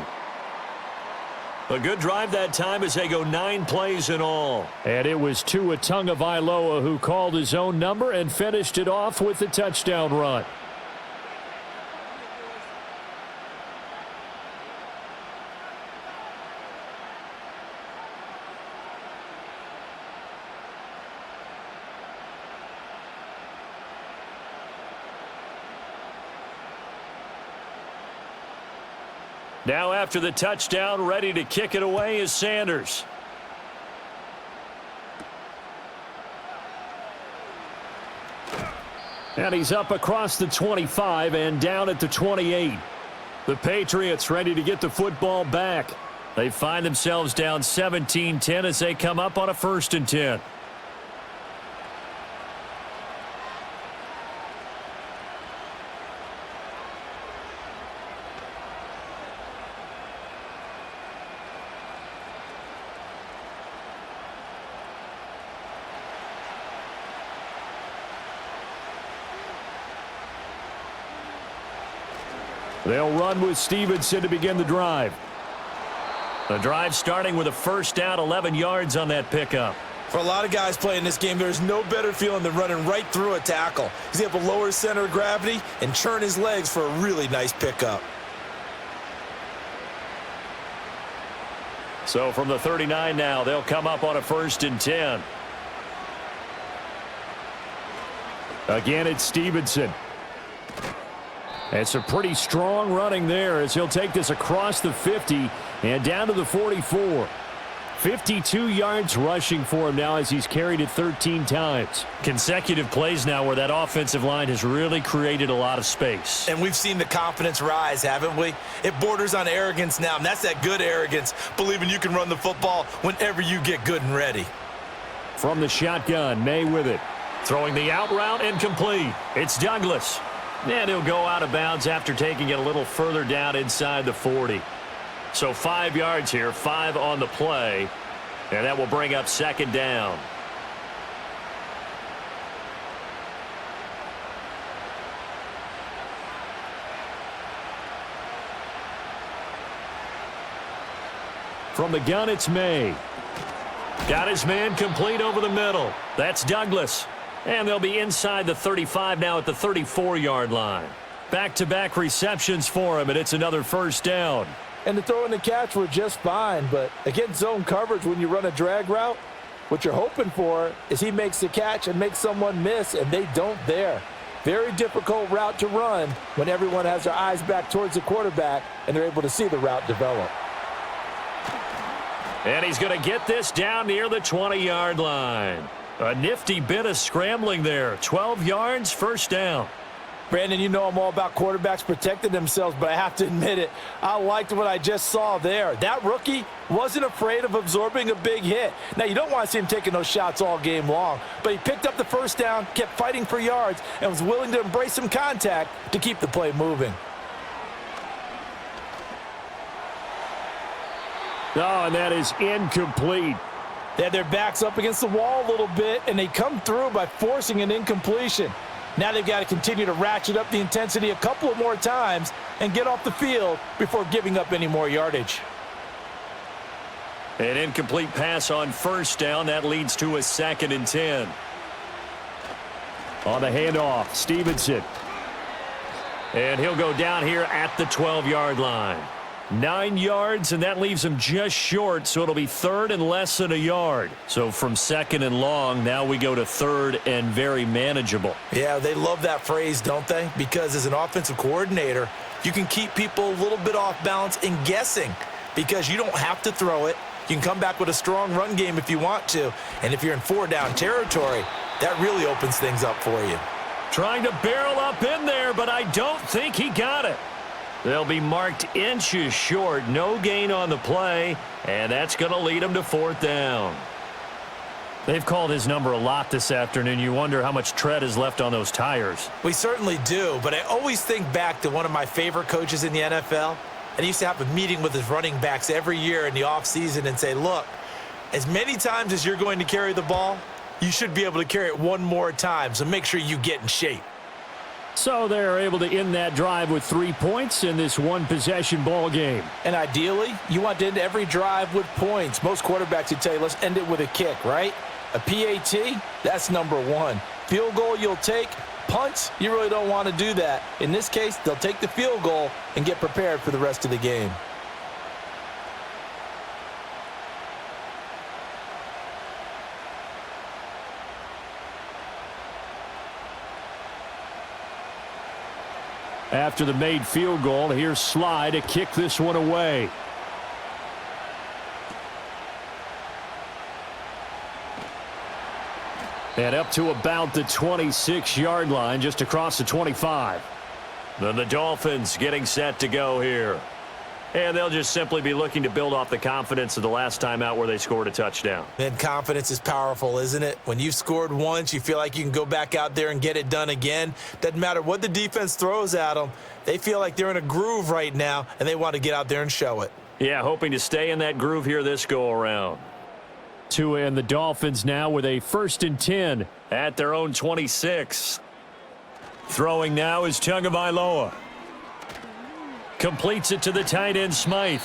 A good drive that time as they go 9 plays in all. And it was Tua Tagovailoa who called his own number and finished it off with the touchdown run. Now after the touchdown, ready to kick it away is Sanders. And he's up across the 25 and down at the 28. The Patriots ready to get the football back. They find themselves down 17-10 as they come up on a 1st and 10. They'll run with Stevenson to begin the drive. The drive starting with a 1st down, 11 yards on that pickup.
For a lot of guys playing this game, there's no better feeling than running right through a tackle. He's able to lower his center of gravity and churn his legs for a really nice pickup.
So from the 39 now, they'll come up on a 1st and 10. Again, it's Stevenson. It's a pretty strong running there as he'll take this across the 50 and down to the 44. 52 yards rushing for him now as he's carried it 13 times. Consecutive plays now where that offensive line has really created a lot of space.
And we've seen the confidence rise, haven't we? It borders on arrogance now, and that's that good arrogance, believing you can run the football whenever you get good and ready.
From the shotgun, May with it. Throwing the out route incomplete. It's Douglas. And he'll go out of bounds after taking it a little further down inside the 40. So 5 yards here, 5 on the play. And that will bring up 2nd down. From the gun, it's May. Got his man complete over the middle. That's Douglas. And they'll be inside the 35 now at the 34-yard line. Back-to-back receptions for him, and it's another 1st down.
And the throw and the catch were just fine, but against zone coverage when you run a drag route, what you're hoping for is he makes the catch and makes someone miss, and they don't there. Very difficult route to run when everyone has their eyes back towards the quarterback and they're able to see the route develop.
And he's going to get this down near the 20-yard line. A nifty bit of scrambling there. 12 yards, 1st down.
Brandon, you know I'm all about quarterbacks protecting themselves, but I have to admit it. I liked what I just saw there. That rookie wasn't afraid of absorbing a big hit. Now, you don't want to see him taking those shots all game long, but he picked up the 1st down, kept fighting for yards, and was willing to embrace some contact to keep the play moving.
Oh, and that is incomplete.
They had their backs up against the wall a little bit, and they come through by forcing an incompletion. Now they've got to continue to ratchet up the intensity a couple of more times and get off the field before giving up any more yardage.
An incomplete pass on first down. That leads to a 2nd and 10. On the handoff, Stevenson. And he'll go down here at the 12-yard line. 9 yards, and that leaves him just short, so it'll be 3rd and less than a yard. So from 2nd and long, now we go to 3rd and very manageable.
Yeah, they love that phrase, don't they? Because as an offensive coordinator, you can keep people a little bit off balance and guessing because you don't have to throw it. You can come back with a strong run game if you want to. And if you're in 4-down territory, that really opens things up for you.
Trying to barrel up in there, but I don't think he got it. They'll be marked inches short. No gain on the play, and that's going to lead them to 4th down. They've called his number a lot this afternoon. You wonder how much tread is left on those tires.
We certainly do, but I always think back to one of my favorite coaches in the NFL. And he used to have a meeting with his running backs every year in the offseason and say, look, as many times as you're going to carry the ball, you should be able to carry it one more time, so make sure you get in shape.
So they're able to end that drive with 3 points in this one-possession ball game.
And ideally, you want to end every drive with points. Most quarterbacks would tell you, let's end it with a kick, right? A PAT, that's number 1. Field goal you'll take. Punts, you really don't want to do that. In this case, they'll take the field goal and get prepared for the rest of the game.
After the made field goal, here's Sly to kick this one away. And up to about the 26-yard line, just across the 25. Then the Dolphins getting set to go here. And they'll just simply be looking to build off the confidence of the last time out where they scored a touchdown.
And confidence is powerful, isn't it? When you've scored once, you feel like you can go back out there and get it done again. Doesn't matter what the defense throws at them. They feel like they're in a groove right now, and they want to get out there and show it.
Yeah, hoping to stay in that groove here this go-around. Tua and the Dolphins now with a 1st and 10 at their own 26. Throwing now is Tagovailoa. Completes it to the tight end Smythe.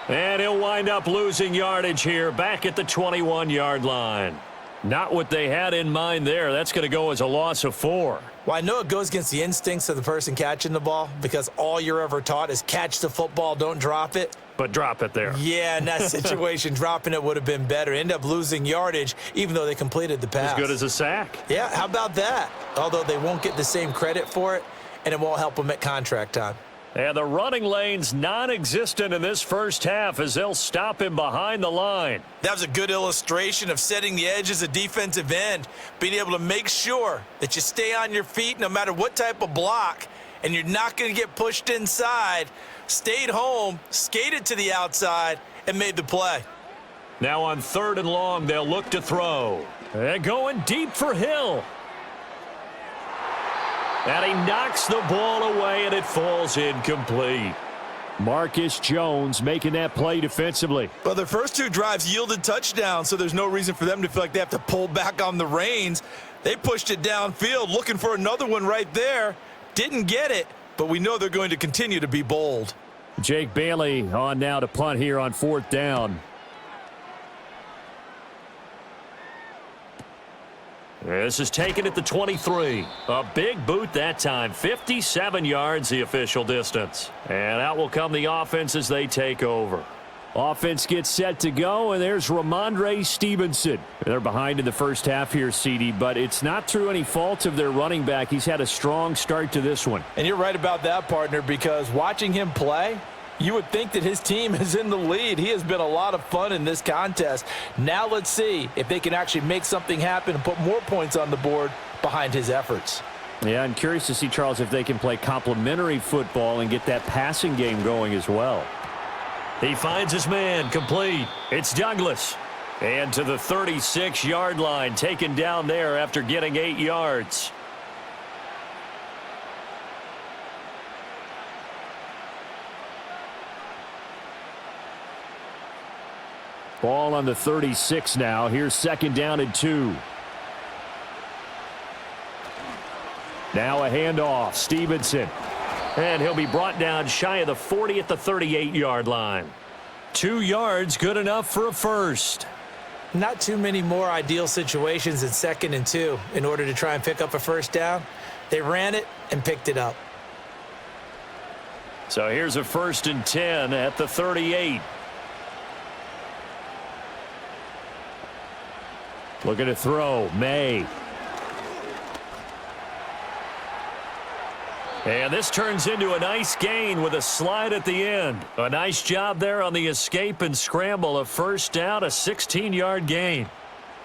And he'll wind up losing yardage here back at the 21-yard line. Not what they had in mind there. That's going to go as a loss of 4.
Well, I know it goes against the instincts of the person catching the ball because all you're ever taught is catch the football, don't drop it.
But drop it there.
Yeah, in that situation, dropping it would have been better. End up losing yardage, even though they completed the pass.
As good as a sack.
Yeah, how about that? Although they won't get the same credit for it, and it won't help them at contract time.
And the running lane's non-existent in this first half as they'll stop him behind the line.
That was a good illustration of setting the edge as a defensive end, being able to make sure that you stay on your feet no matter what type of block, and you're not going to get pushed inside. Stayed home, skated to the outside, and made the play.
Now on 3rd and long, they'll look to throw. And going deep for Hill. And he knocks the ball away, and it falls incomplete. Marcus Jones making that play defensively.
Well, their first 2 drives yielded touchdowns, so there's no reason for them to feel like they have to pull back on the reins. They pushed it downfield, looking for another one right there. Didn't get it, but we know they're going to continue to be bold.
Jake Bailey on now to punt here on 4th down. This is taken at the 23. A big boot that time. 57 yards the official distance. And out will come the offense as they take over. Offense gets set to go, and there's Ramondre Stevenson. They're behind in the first half here, CD, but it's not through any fault of their running back. He's had a strong start to this one.
And you're right about that, partner, because watching him play, you would think that his team is in the lead. He has been a lot of fun in this contest. Now let's see if they can actually make something happen and put more points on the board behind his efforts.
Yeah, I'm curious to see, Charles, if they can play complementary football and get that passing game going as well. He finds his man, complete. It's Douglas. And to the 36-yard line, taken down there after getting 8 yards. Ball on the 36 now. Here's 2nd down and 2. Now a handoff. Stevenson. And he'll be brought down shy of the 40 at the 38-yard line. 2 yards, good enough for a first.
Not too many more ideal situations in 2nd and 2 in order to try and pick up a first down. They ran it and picked it up.
So here's a 1st and 10 at the 38. Looking to throw. May. And this turns into a nice gain with a slide at the end. A nice job there on the escape and scramble. A first down, a 16-yard gain.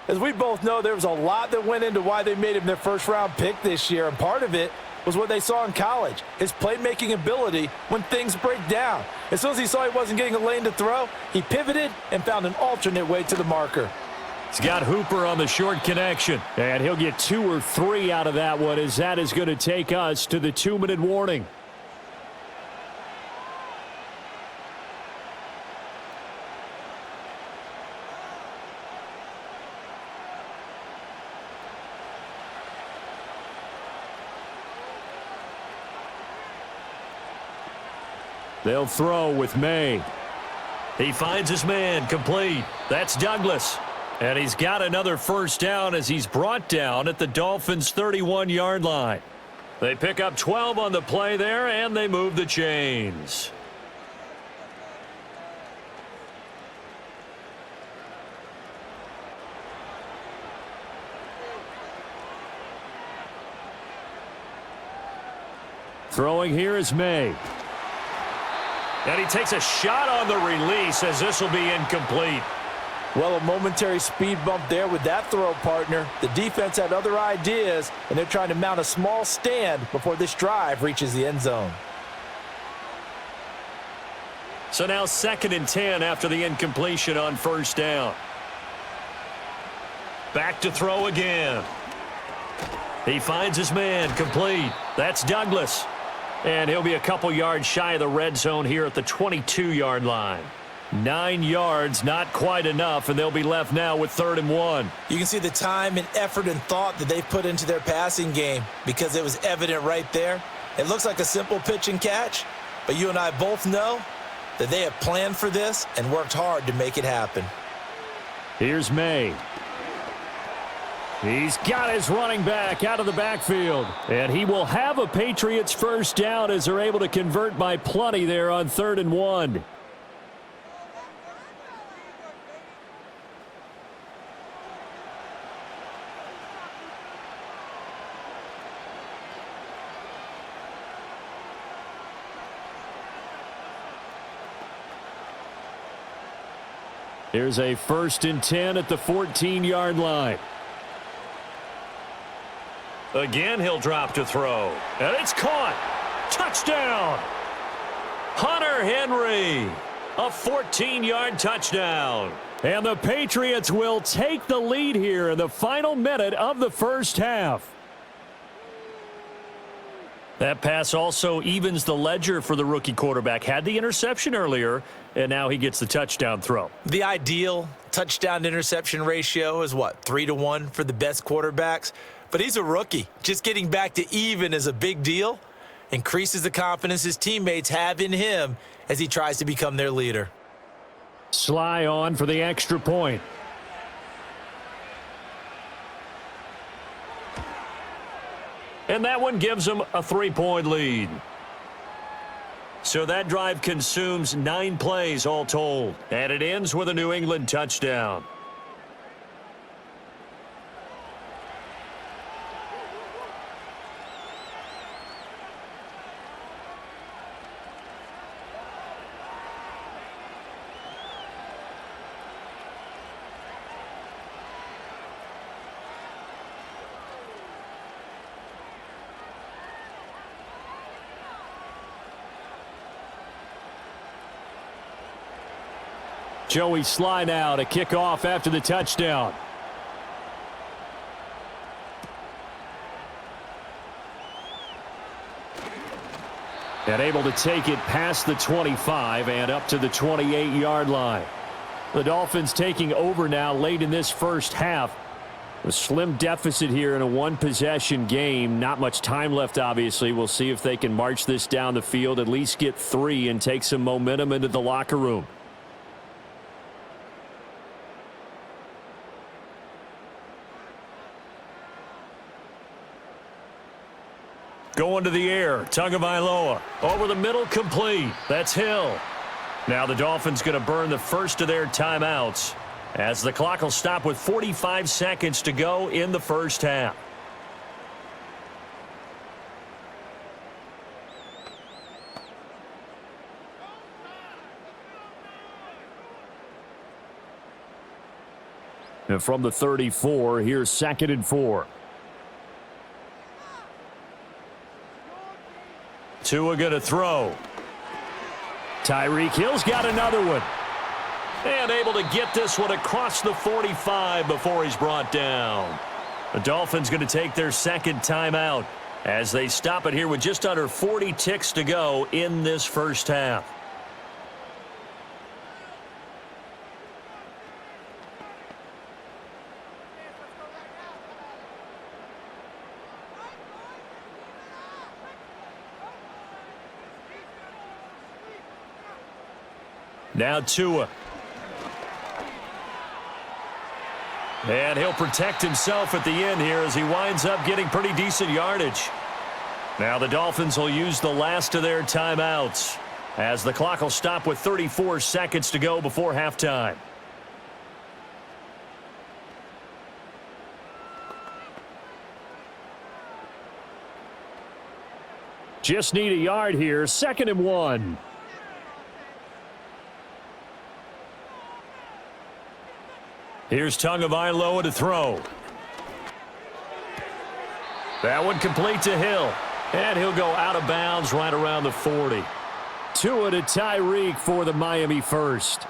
As we both know, there was a lot that went into why they made him their first-round pick this year, and part of it was what they saw in college, his playmaking ability when things break down. As soon as he saw he wasn't getting a lane to throw, he pivoted and found an alternate way to the marker.
He's got Hooper on the short connection, and he'll get 2 or 3 out of that one, as that is going to take us to the 2-minute warning. They'll throw with May. He finds his man, complete. That's Douglas. And he's got another first down as he's brought down at the Dolphins' 31-yard line. They pick up 12 on the play there, and they move the chains. Throwing here is May. And he takes a shot on the release as this will be incomplete.
Well, a momentary speed bump there with that throw, partner. The defense had other ideas, and they're trying to mount a small stand before this drive reaches the end zone.
So now 2nd and 10 after the incompletion on first down. Back to throw again. He finds his man, complete. That's Douglas. And he'll be a couple yards shy of the red zone here at the 22-yard line. 9 yards, not quite enough, and they'll be left now with 3rd and 1.
You can see the time and effort and thought that they've put into their passing game because it was evident right there. It looks like a simple pitch and catch, but you and I both know that they have planned for this and worked hard to make it happen.
Here's May. He's got his running back out of the backfield, and he will have a Patriots first down as they're able to convert by plenty there on 3rd and 1. Here's a 1st and 10 at the 14-yard line. Again, he'll drop to throw. And it's caught. Touchdown. Hunter Henry. A 14-yard touchdown. And the Patriots will take the lead here in the final minute of the first half. That pass also evens the ledger for the rookie quarterback. Had the interception earlier, and now he gets the touchdown throw.
The ideal touchdown-interception ratio is, what, 3-to-1 for the best quarterbacks? But he's a rookie. Just getting back to even is a big deal. Increases the confidence his teammates have in him as he tries to become their leader.
Sly on for the extra point. And that one gives them a 3-point lead. So that drive consumes 9 plays all told. And it ends with a New England touchdown. Joey Sly now to kick off after the touchdown. And able to take it past the 25 and up to the 28-yard line. The Dolphins taking over now late in this first half. A slim deficit here in a one-possession game. Not much time left, obviously. We'll see if they can march this down the field, at least get 3, and take some momentum into the locker room. Going to the air, Tagovailoa. Over the middle, complete. That's Hill. Now the Dolphins going to burn the first of their timeouts, as the clock will stop with 45 seconds to go in the first half. And from the 34, here's 2nd and 4. Tua going to throw. Tyreek Hill's got another one. And able to get this one across the 45 before he's brought down. The Dolphins going to take their second timeout as they stop it here with just under 40 ticks to go in this first half. Now Tua. And he'll protect himself at the end here as he winds up getting pretty decent yardage. Now the Dolphins will use the last of their timeouts as the clock will stop with 34 seconds to go before halftime. Just need a yard here. 2nd and 1. Here's Tagovailoa to throw. That one complete to Hill. And he'll go out of bounds right around the 40. Tua to Tyreek for the Miami first.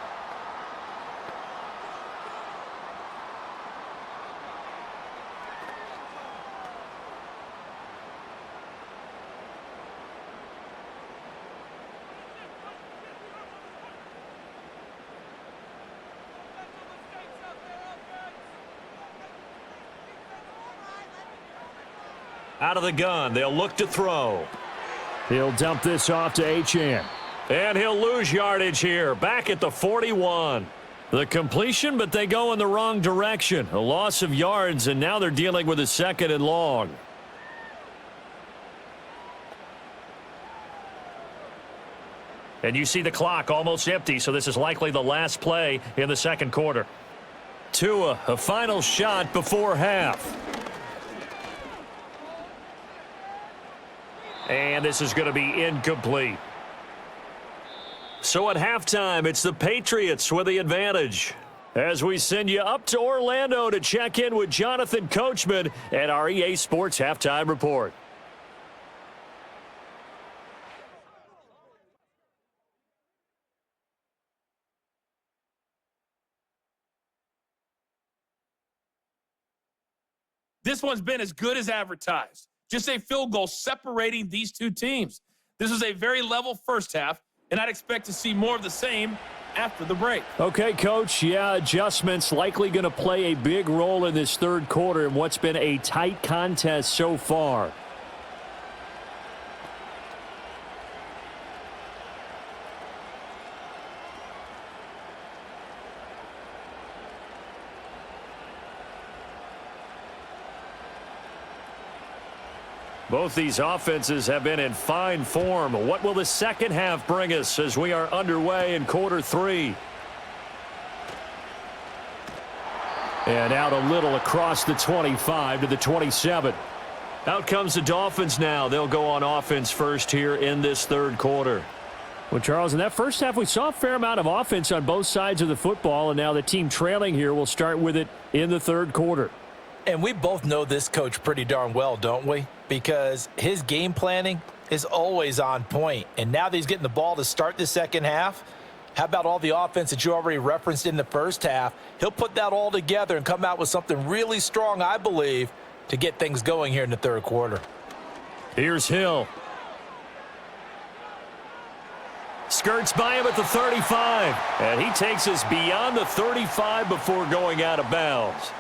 Out of the gun, they'll look to throw. He'll dump this off to Achane. And he'll lose yardage here, back at the 41. The completion, but they go in the wrong direction. A loss of yards, and now they're dealing with a 2nd and long. And you see the clock almost empty, so this is likely the last play in the second quarter. Tua, a final shot before half. And this is going to be incomplete. So at halftime, it's the Patriots with the advantage. As we send you up to Orlando to check in with Jonathan Coachman at our EA Sports Halftime Report.
This one's been as good as advertised. Just a field goal separating these two teams. This was a very level first half, and I'd expect to see more of the same after the break.
Okay, Coach. Yeah, adjustments likely going to play a big role in this third quarter in what's been a tight contest so far. Both these offenses have been in fine form. What will the second half bring us as we are underway in quarter 3? And out a little across the 25 to the 27. Out comes the Dolphins now. They'll go on offense first here in this third quarter. Well, Charles, in that first half, we saw a fair amount of offense on both sides of the football, and now the team trailing here will start with it in the third quarter.
And we both know this coach pretty darn well, don't we? Because his game planning is always on point. And now that he's getting the ball to start the second half, how about all the offense that you already referenced in the first half? He'll put that all together and come out with something really strong, I believe, to get things going here in the third quarter.
Here's Hill. Skirts by him at the 35. And he takes us beyond the 35 before going out of bounds.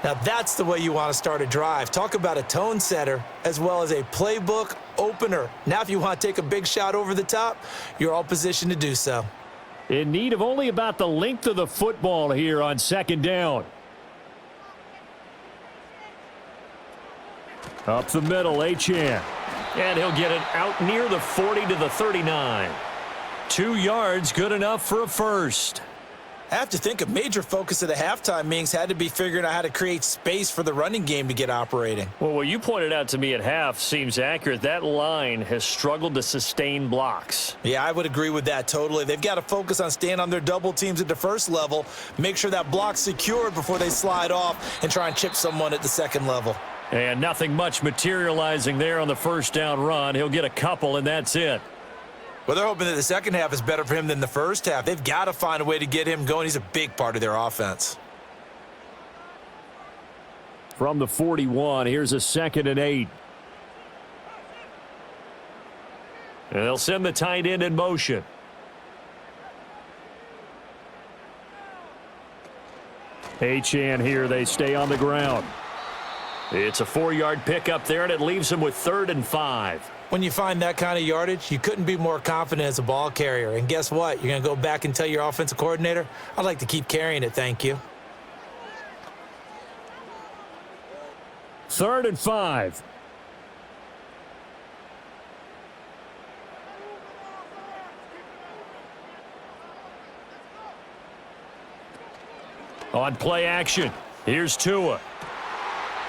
Now that's the way you want to start a drive. Talk about a tone setter as well as a playbook opener. Now if you want to take a big shot over the top, you're all positioned to do so.
In need of only about the length of the football here on second down. Up the middle, Achane. And he'll get it out near the 40 to the 39. 2 yards, good enough for a first.
I have to think a major focus of the halftime meetings had to be figuring out how to create space for the running game to get operating.
Well, what you pointed out to me at half seems accurate. That line has struggled to sustain blocks.
Yeah, I would agree with that totally. They've got to focus on staying on their double teams at the first level, make sure that block's secured before they slide off and try and chip someone at the second level.
And nothing much materializing there on the first down run. He'll get a couple, and that's it.
Well, they're hoping that the second half is better for him than the first half. They've got to find a way to get him going. He's a big part of their offense.
From the 41, here's a 2nd and 8. And they'll send the tight end in motion. Achane here. They stay on the ground. It's a 4-yard pickup there, and it leaves him with 3rd and 5.
When you find that kind of yardage, you couldn't be more confident as a ball carrier. And guess what? You're going to go back and tell your offensive coordinator, I'd like to keep carrying it, thank you.
3rd and 5. On play action, here's Tua.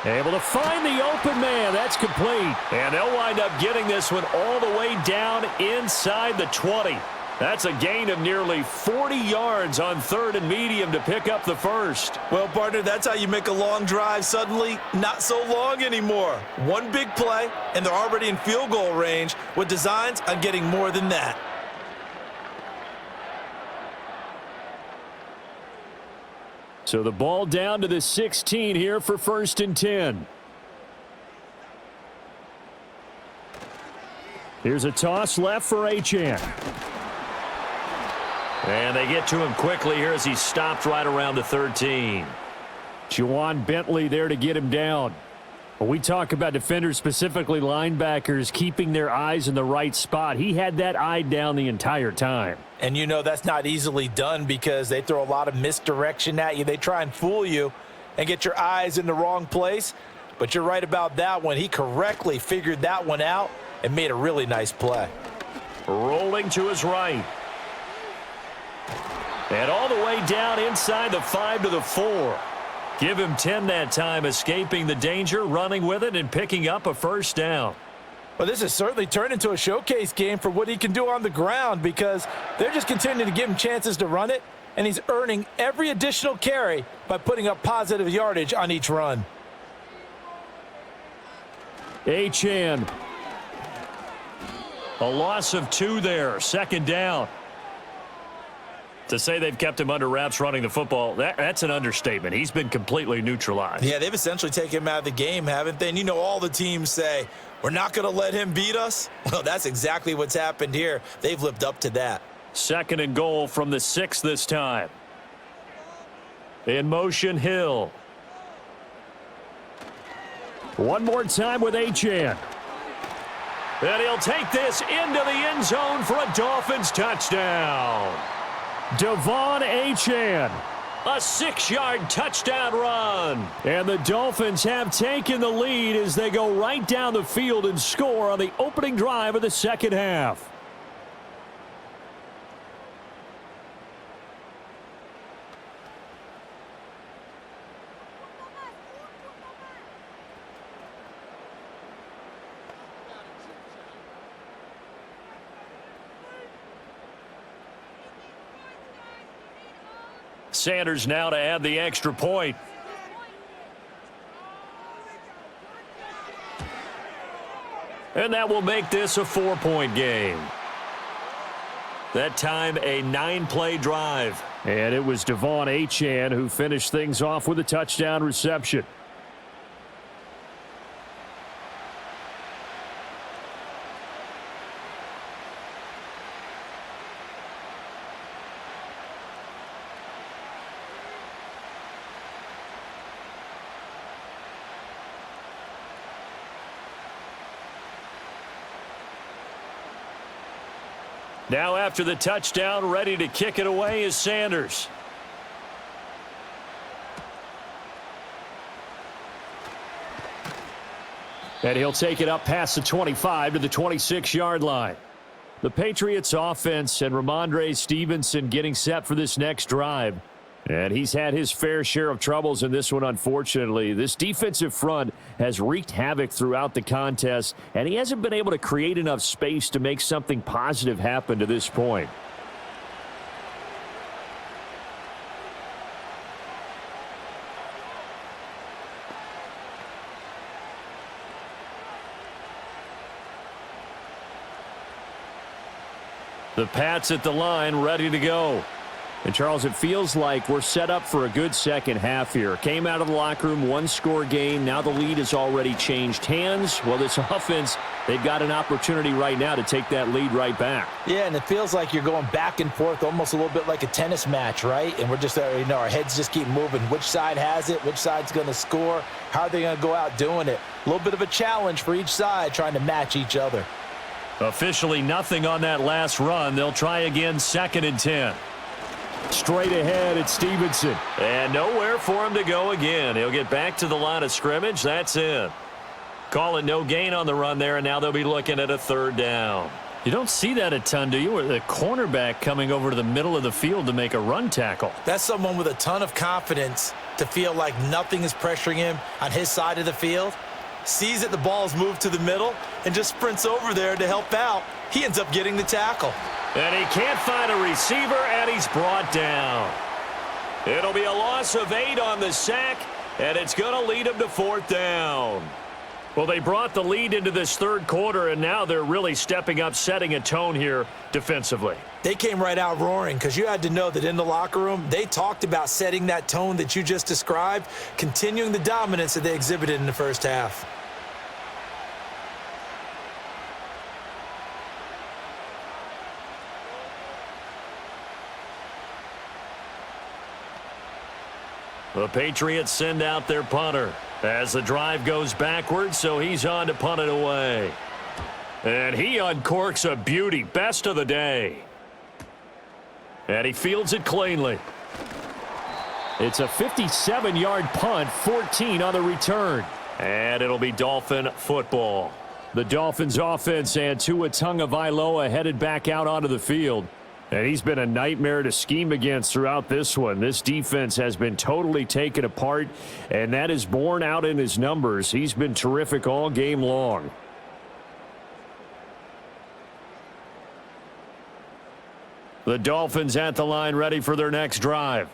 Able to find the open man. That's complete. And they'll wind up getting this one all the way down inside the 20. That's a gain of nearly 40 yards on 3rd and medium to pick up the first.
Well, partner, that's how you make a long drive suddenly not so long anymore. One big play, and they're already in field goal range with designs on getting more than that.
So the ball down to the 16 here for 1st and 10. Here's a toss left for Achane. And they get to him quickly here as he stopped right around the 13. Juwan Bentley there to get him down. When we talk about defenders, specifically linebackers, keeping their eyes in the right spot, he had that eye down the entire time.
And you know that's not easily done because they throw a lot of misdirection at you. They try and fool you and get your eyes in the wrong place. But you're right about that one. He correctly figured that one out and made a really nice play.
Rolling to his right. And all the way down inside the 5 to the 4. Give him 10 that time, escaping the danger, running with it, and picking up a first down.
Well, this has certainly turned into a showcase game for what he can do on the ground because they're just continuing to give him chances to run it, and he's earning every additional carry by putting up positive yardage on each run.
Achane. A loss of 2 there, 2nd down. To say they've kept him under wraps running the football, that's an understatement. He's been completely neutralized.
Yeah, they've essentially taken him out of the game, haven't they? And you know all the teams say, we're not going to let him beat us. Well, that's exactly what's happened here. They've lived up to that.
2nd and goal from the 6 this time. In motion, Hill. One more time with Achane. And he'll take this into the end zone for a Dolphins touchdown. Devon Achane, a 6-yard touchdown run. And the Dolphins have taken the lead as they go right down the field and score on the opening drive of the second half. Sanders now to add the extra point. And that will make this a 4-point game. That time a 9-play drive. And it was Devon Achane who finished things off with a touchdown reception. Now after the touchdown, ready to kick it away is Sanders. And he'll take it up past the 25 to the 26-yard line. The Patriots offense and Ramondre Stevenson getting set for this next drive. And he's had his fair share of troubles in this one, unfortunately. This defensive front has wreaked havoc throughout the contest, and he hasn't been able to create enough space to make something positive happen to this point. The Pats at the line, ready to go. And, Charles, it feels like we're set up for a good second half here. Came out of the locker room, one-score game. Now the lead has already changed hands. Well, this offense, they've got an opportunity right now to take that lead right back.
Yeah, and it feels like you're going back and forth, almost a little bit like a tennis match, right? And we're just, our heads just keep moving. Which side has it? Which side's going to score? How are they going to go out doing it? A little bit of a challenge for each side, trying to match each other.
Officially nothing on that last run. They'll try again, 2nd and 10. Straight ahead, it's Stevenson. And nowhere for him to go again. He'll get back to the line of scrimmage. That's it. Call it no gain on the run there, and now they'll be looking at a 3rd down. You don't see that a ton, do you? With the cornerback coming over to the middle of the field to make a run tackle.
That's someone with a ton of confidence to feel like nothing is pressuring him on his side of the field. Sees that the ball is moved to the middle and just sprints over there to help out. He ends up getting the tackle.
And he can't find a receiver, and he's brought down. It'll be a loss of 8 on the sack, and it's going to lead him to 4th down. Well, they brought the lead into this 3rd quarter, and now they're really stepping up, setting a tone here defensively.
They came right out roaring because you had to know that in the locker room, they talked about setting that tone that you just described, continuing the dominance that they exhibited in the first half.
The Patriots send out their punter as the drive goes backwards, so he's on to punt it away. And he uncorks a beauty, best of the day. And he fields it cleanly. It's a 57-yard punt, 14 on the return. And it'll be Dolphin football. The Dolphins offense and Tua Tagovailoa headed back out onto the field. And he's been a nightmare to scheme against throughout this one. This defense has been totally taken apart, and that is borne out in his numbers. He's been terrific all game long. The Dolphins at the line, ready for their next drive.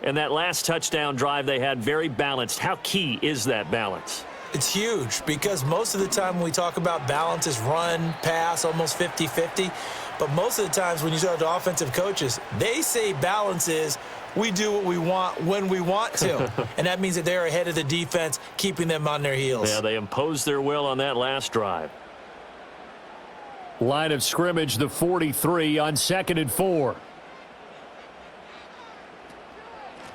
And that last touchdown drive they had, very balanced. How key is that balance?
It's huge because most of the time when we talk about balance is run, pass, almost 50-50. But most of the times when you talk to offensive coaches, they say balance is we do what we want when we want to. And that means that they're ahead of the defense, keeping them on their heels.
Yeah, they imposed their will on that last drive. Line of scrimmage, the 43 on 2nd and 4.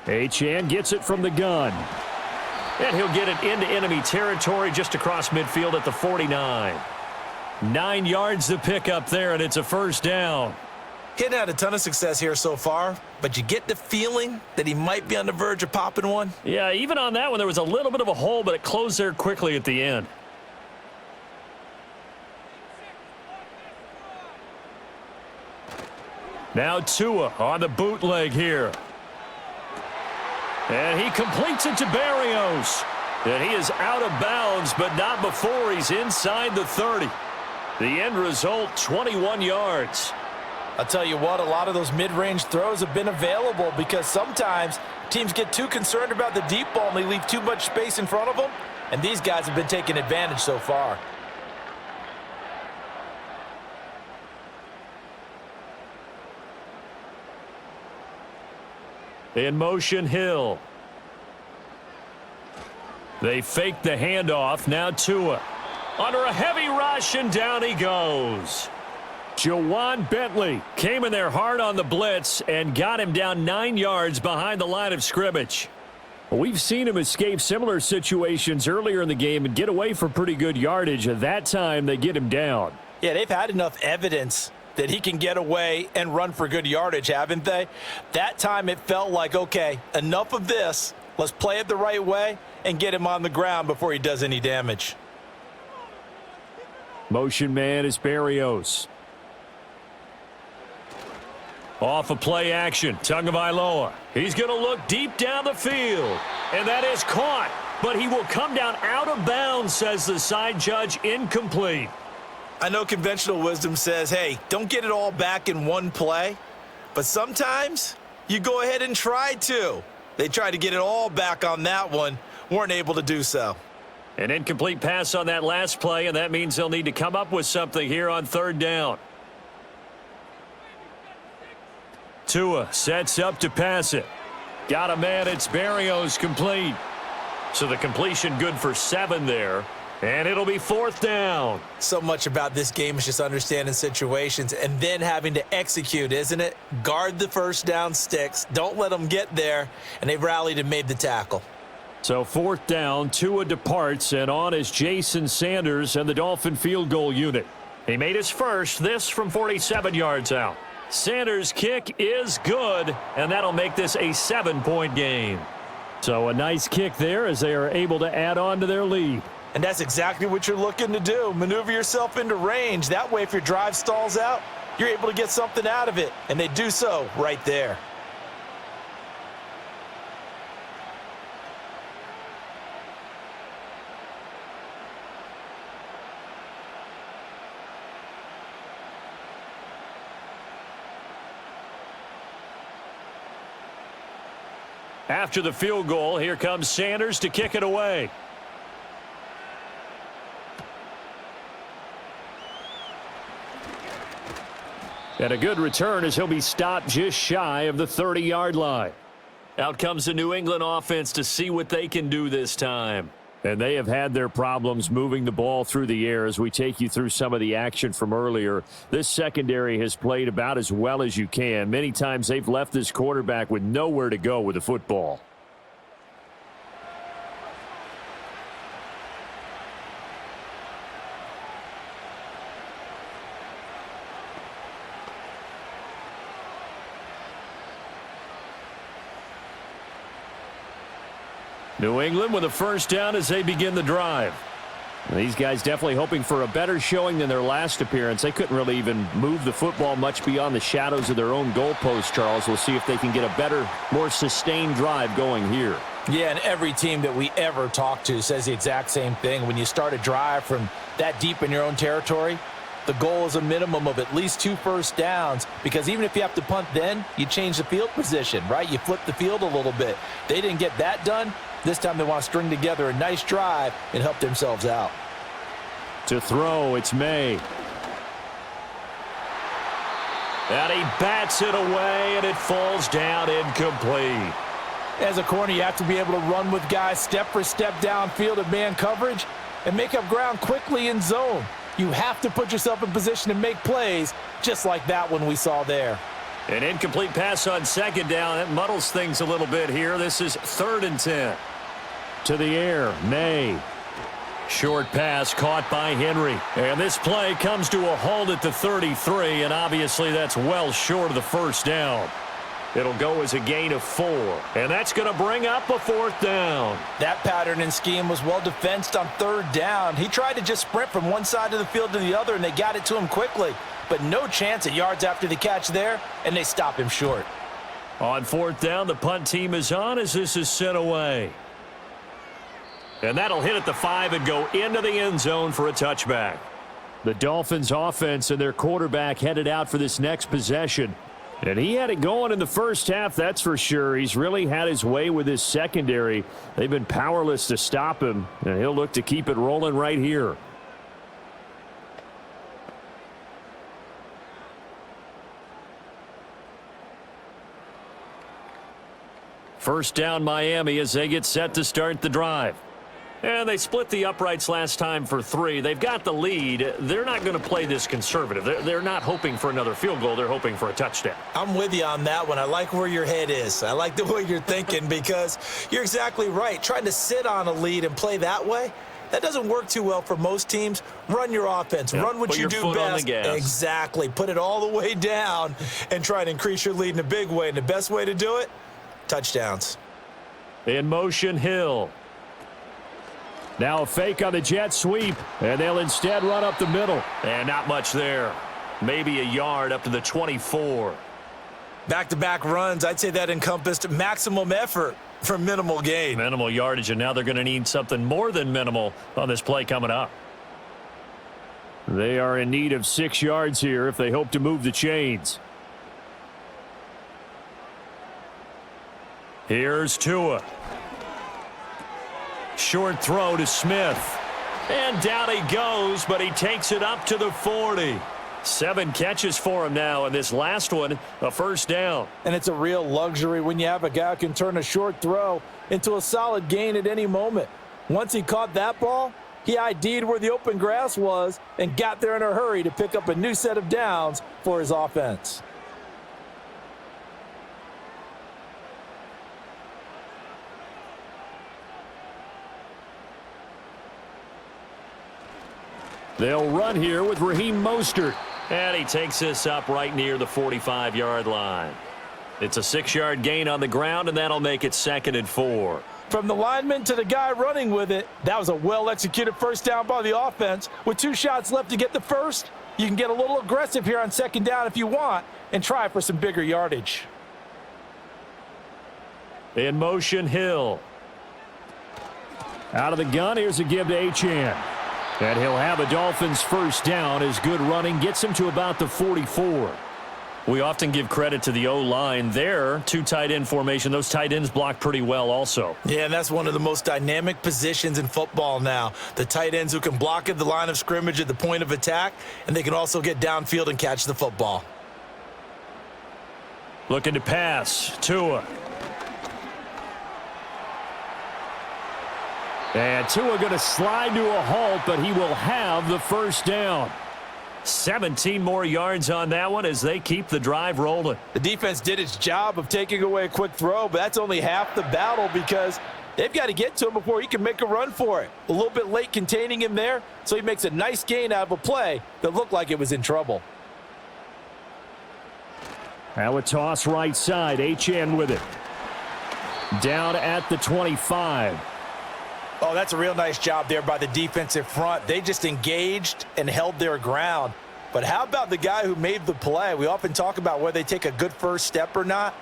Achane gets it from the gun. And he'll get it into enemy territory just across midfield at the 49. 9 yards to pick up there, and it's a 1st down.
He hadn't had a ton of success here so far, but you get the feeling that he might be on the verge of popping one.
Yeah, even on that one, there was a little bit of a hole, but it closed there quickly at the end. Now Tua on the bootleg here. And he completes it to Berrios. And he is out of bounds, but not before he's inside the 30. The end result, 21 yards.
I'll tell you what, a lot of those mid-range throws have been available because sometimes teams get too concerned about the deep ball and they leave too much space in front of them. And these guys have been taking advantage so far.
In motion, Hill. They fake the handoff. Now Tua. Under a heavy rush, and down he goes. Jawan Bentley came in there hard on the blitz and got him down 9 yards behind the line of scrimmage. We've seen him escape similar situations earlier in the game and get away for pretty good yardage. At that time, they get him down.
Yeah, they've had enough evidence that he can get away and run for good yardage, haven't they? That time it felt like, okay, enough of this. Let's play it the right way and get him on the ground before he does any damage.
Motion man is Barrios. Off of play action, Tagovailoa. He's going to look deep down the field. And that is caught. But he will come down out of bounds, says the side judge, incomplete.
I know conventional wisdom says, hey, don't get it all back in one play. But sometimes you go ahead and try to. They tried to get it all back on that one. Weren't able to do so.
An incomplete pass on that last play, and that means they'll need to come up with something here on third down. Tua sets up to pass it. Got a man, it's Barrios, complete. So the completion good for 7 there. And it'll be fourth down.
So much about this game is just understanding situations and then having to execute, isn't it? Guard the first down sticks. Don't let them get there. And they've rallied and made the tackle.
So fourth down, Tua departs, and on is Jason Sanders and the Dolphin field goal unit. He made his first, this from 47 yards out. Sanders' kick is good, and that'll make this a 7-point game. So a nice kick there as they are able to add on to their lead.
And that's exactly what you're looking to do. Maneuver yourself into range. That way, if your drive stalls out, you're able to get something out of it. And they do so right there.
After the field goal, here comes Sanders to kick it away. And a good return as he'll be stopped just shy of the 30-yard line. Out comes the New England offense to see what they can do this time. And they have had their problems moving the ball through the air as we take you through some of the action from earlier. This secondary has played about as well as you can. Many times they've left this quarterback with nowhere to go with the football. New England with a first down as they begin the drive. These guys definitely hoping for a better showing than their last appearance. They couldn't really even move the football much beyond the shadows of their own goalpost, Charles. We'll see if they can get a better, more sustained drive going here.
Yeah, and every team that we ever talk to says the exact same thing. When you start a drive from that deep in your own territory, the goal is a minimum of at least 2 first downs, because even if you have to punt then, you change the field position, right? You flip the field a little bit. They didn't get that done. This time they want to string together a nice drive and help themselves out.
To throw, it's May. And he bats it away, and it falls down incomplete.
As a corner, you have to be able to run with guys step for step downfield in man coverage and make up ground quickly in zone. You have to put yourself in position to make plays, just like that one we saw there.
An incomplete pass on second down. That muddles things a little bit here. This is 3rd and 10. To the air, May. Short pass caught by Henry. And this play comes to a halt at the 33, and obviously that's well short of the first down. It'll go as a gain of 4, and that's going to bring up a 4th down.
That pattern and scheme was well defensed on 3rd down. He tried to just sprint from one side of the field to the other, and they got it to him quickly. But no chance at yards after the catch there, and they stop him short.
On 4th down, the punt team is on as this is sent away. And that'll hit at the 5 and go into the end zone for a touchback. The Dolphins offense and their quarterback headed out for this next possession. And he had it going in the first half, that's for sure. He's really had his way with his secondary. They've been powerless to stop him, and he'll look to keep it rolling right here. First down Miami as they get set to start the drive. And they split the uprights last time for 3. They've got the lead. They're not going to play this conservative. They're not hoping for another field goal. They're hoping for a touchdown.
I'm with you on that one. I like where your head is. I like the way you're thinking, because you're exactly right. Trying to sit on a lead and play that way, That doesn't work too well for most teams. Run your offense. Run what you do best.
On the gas.
Exactly. Put it all the way down and try to increase your lead in a big way. And the best way to do it, touchdowns.
In motion, Hill. Now a fake on the jet sweep, and they'll instead run up the middle. And not much there. Maybe a yard up to the 24.
Back-to-back runs, I'd say that encompassed maximum effort for minimal gain.
Minimal yardage, and now they're going to need something more than minimal on this play coming up. They are in need of 6 yards here if they hope to move the chains. Here's Tua. Short throw to Smith. And down he goes, but he takes it up to the 40. 7 catches for him now, and this last one, a first down.
And it's a real luxury when you have a guy who can turn a short throw into a solid gain at any moment. Once he caught that ball, he ID'd where the open grass was and got there in a hurry to pick up a new set of downs for his offense.
They'll run here with Raheem Mostert. And he takes this up right near the 45-yard line. It's a 6-yard gain on the ground, and that'll make it 2nd and 4.
From the lineman to the guy running with it, that was a well-executed first down by the offense. With 2 shots left to get the first, you can get a little aggressive here on 2nd down if you want and try for some bigger yardage.
In motion, Hill. Out of the gun, here's a give to Achane. And he'll have a Dolphins first down as good running gets him to about the 44. We often give credit to the O-line there. 2 tight end formation. Those tight ends block pretty well also.
Yeah, and that's one of the most dynamic positions in football now. The tight ends who can block at the line of scrimmage at the point of attack, and they can also get downfield and catch the football.
Looking to pass. Tua. And Tua going to slide to a halt, but he will have the first down. 17 more yards on that one as they keep the drive rolling.
The defense did its job of taking away a quick throw, but that's only half the battle because they've got to get to him before he can make a run for it. A little bit late containing him there, so he makes a nice gain out of a play that looked like it was in trouble.
Now a toss right side. Achane with it. Down at the 25.
Oh, that's a real nice job there by the defensive front. They just engaged and held their ground. But how about the guy who made the play? We often talk about whether they take a good first step or not.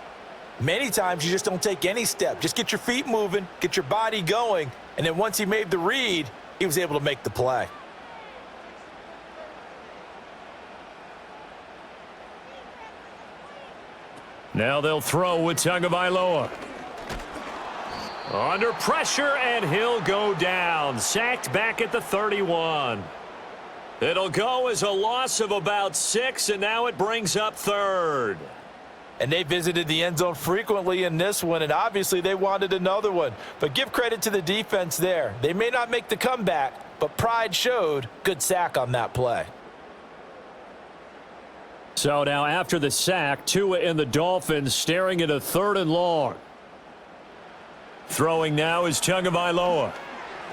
Many times you just don't take any step. Just get your feet moving, get your body going, and then once he made the read, he was able to make the play.
Now they'll throw with Tagovailoa. Under pressure, and he'll go down. Sacked back at the 31. It'll go as a loss of about 6, and now it brings up 3rd.
And they visited the end zone frequently in this one, and obviously they wanted another one. But give credit to the defense there. They may not make the comeback, but pride showed. Good sack on that play.
So now after the sack, Tua and the Dolphins staring at a 3rd and long. Throwing now is Tagovailoa.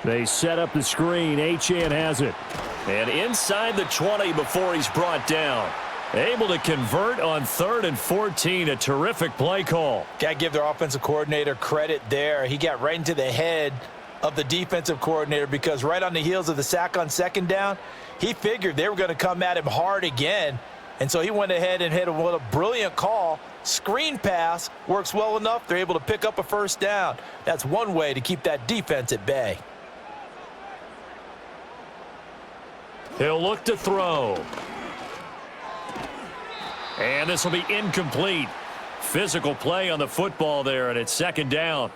They set up the screen. Achane has it. And inside the 20 before he's brought down. Able to convert on 3rd and 14. A terrific play call.
Got to give their offensive coordinator credit there. He got right into the head of the defensive coordinator because right on the heels of the sack on 2nd down, he figured they were going to come at him hard again. And so he went ahead and hit him with a brilliant call. Screen pass works well enough. They're able to pick up a first down. That's one way to keep that defense at bay.
He'll look to throw. And this will be incomplete. Physical play on the football there, and it's 2nd down.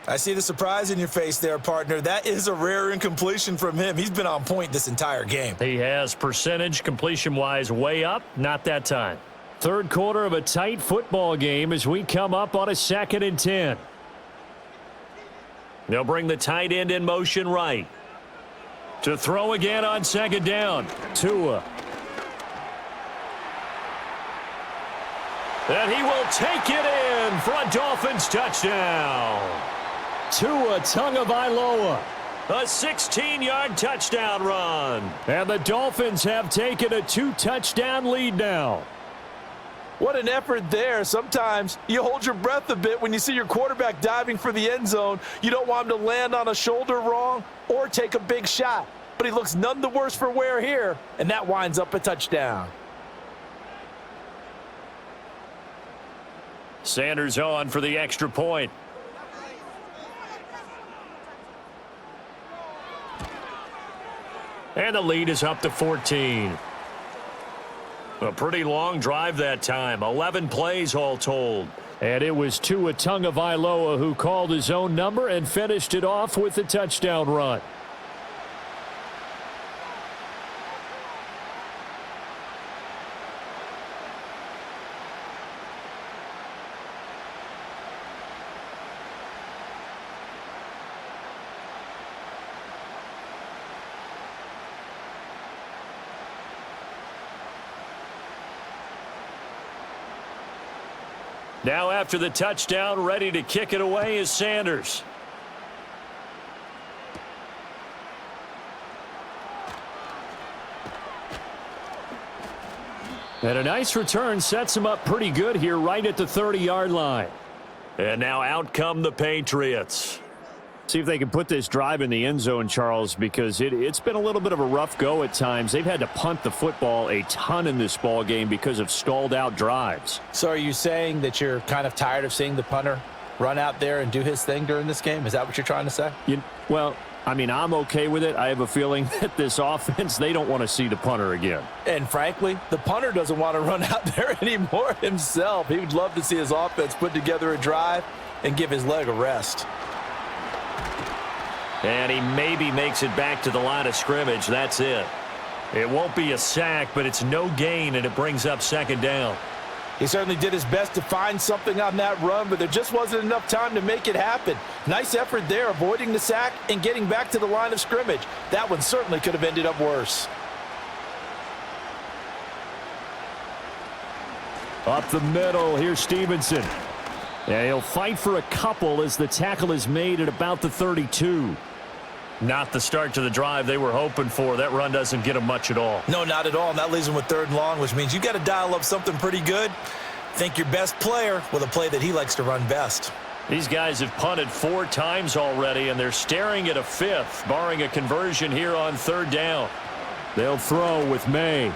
I see the surprise in your face there, partner. That is a rare incompletion from him. He's been on point this entire game.
He has percentage completion-wise way up. Not that time. 3rd quarter of a tight football game as we come up on a 2nd and 10. They'll bring the tight end in motion right. To throw again on 2nd down. Tua. And he will take it in for a Dolphins touchdown. Tua Tagovailoa. A 16-yard touchdown run. And the Dolphins have taken a 2-touchdown lead now.
What an effort there. Sometimes you hold your breath a bit when you see your quarterback diving for the end zone. You don't want him to land on a shoulder wrong or take a big shot. But he looks none the worse for wear here, and that winds up a touchdown.
Sanders on for the extra point. And the lead is up to 14. A pretty long drive that time. 11 plays all told. And it was Tua Tagovailoa who called his own number and finished it off with a touchdown run. Now after the touchdown, ready to kick it away is Sanders. And a nice return sets him up pretty good here right at the 30-yard line. And now out come the Patriots. See if they can put this drive in the end zone, Charles, because it's been a little bit of a rough go at times. They've had to punt the football a ton in this ball game because of stalled out drives.
So are you saying that you're kind of tired of seeing the punter run out there and do his thing during this game? Is that what you're trying to say?
Well, I mean, I'm okay with it. I have a feeling that this offense, they don't want to see the punter again.
And frankly, the punter doesn't want to run out there anymore himself. He would love to see his offense put together a drive and give his leg a rest.
And he maybe makes it back to the line of scrimmage. That's it. It won't be a sack, but it's no gain, and it brings up second down.
He certainly did his best to find something on that run, but there just wasn't enough time to make it happen. Nice effort there, avoiding the sack and getting back to the line of scrimmage. That one certainly could have ended up worse.
Up the middle, here's Stevenson. And he'll fight for a couple as the tackle is made at about the 32. Not the start to the drive they were hoping for. That run doesn't get them much at all.
No, not at all. And that leaves them with 3rd and long, which means you got to dial up something pretty good. Think your best player with a play that he likes to run best.
These guys have punted 4 times already, and they're staring at a 5th, barring a conversion here on 3rd down. They'll throw with May.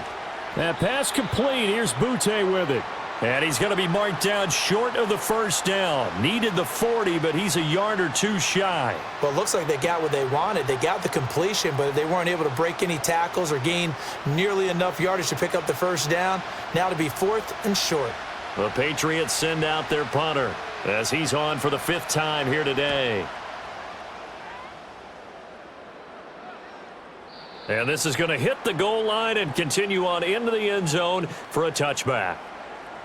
That pass complete. Here's Butte with it. And he's going to be marked down short of the 1st down. Needed the 40, but he's a yard or 2 shy.
Well, it looks like they got what they wanted. They got the completion, but they weren't able to break any tackles or gain nearly enough yardage to pick up the 1st down. Now to be 4th and short.
The Patriots send out their punter as he's on for the 5th time here today. And this is going to hit the goal line and continue on into the end zone for a touchback.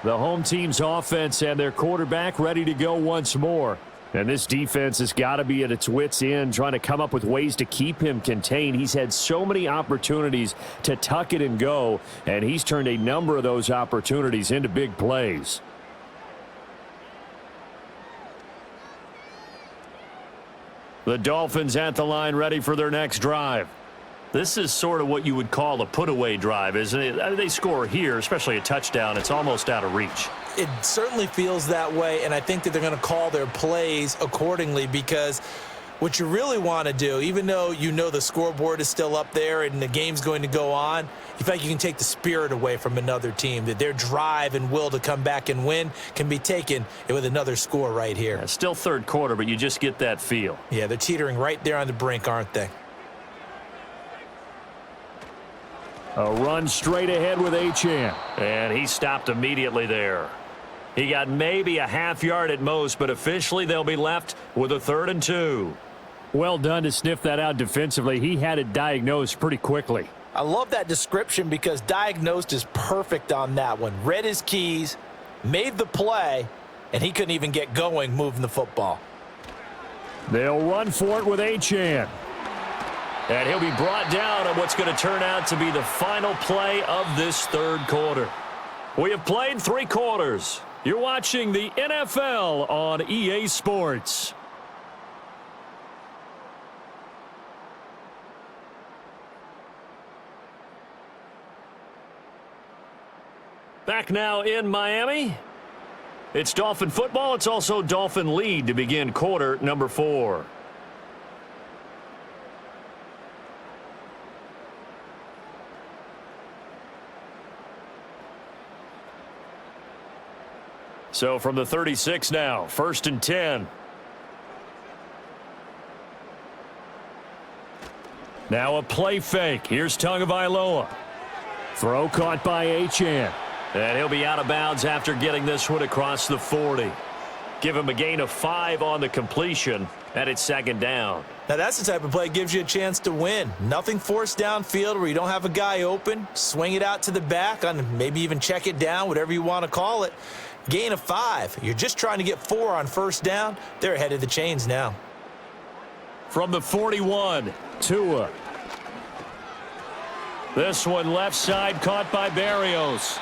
The home team's offense and their quarterback ready to go once more. And this defense has got to be at its wits' end, trying to come up with ways to keep him contained. He's had so many opportunities to tuck it and go, and he's turned a number of those opportunities into big plays. The Dolphins at the line ready for their next drive. This is sort of what you would call a put-away drive, isn't it? They score here, especially a touchdown. It's almost out of reach.
It certainly feels that way, and I think that they're going to call their plays accordingly, because what you really want to do, even though you know the scoreboard is still up there and the game's going to go on, you feel like you can take the spirit away from another team, that their drive and will to come back and win can be taken with another score right here.
Yeah, still 3rd quarter, but you just get that feel.
Yeah, they're teetering right there on the brink, aren't they?
A run straight ahead with Achane. And he stopped immediately there. He got maybe a half yard at most, but officially they'll be left with a 3rd and 2. Well done to sniff that out defensively. He had it diagnosed pretty quickly.
I love that description because diagnosed is perfect on that one. Read his keys, made the play, and he couldn't even get going moving the football.
They'll run for it with Achane. And he'll be brought down on what's going to turn out to be the final play of this 3rd quarter. We have played 3 quarters. You're watching the NFL on EA Sports. Back now in Miami. It's Dolphin football. It's also Dolphin lead to begin quarter number 4. So from the 36 now, 1st and 10. Now a play fake. Here's Tagovailoa. Throw caught by Achane. And he'll be out of bounds after getting this one across the 40. Give him a gain of 5 on the completion, and it's 2nd down.
Now that's the type of play that gives you a chance to win. Nothing forced downfield where you don't have a guy open. Swing it out to the back, on maybe even check it down, whatever you want to call it. Gain of 5. You're just trying to get 4 on 1st down. They're ahead of the chains now.
From the 41, Tua. This one left side caught by Berrios.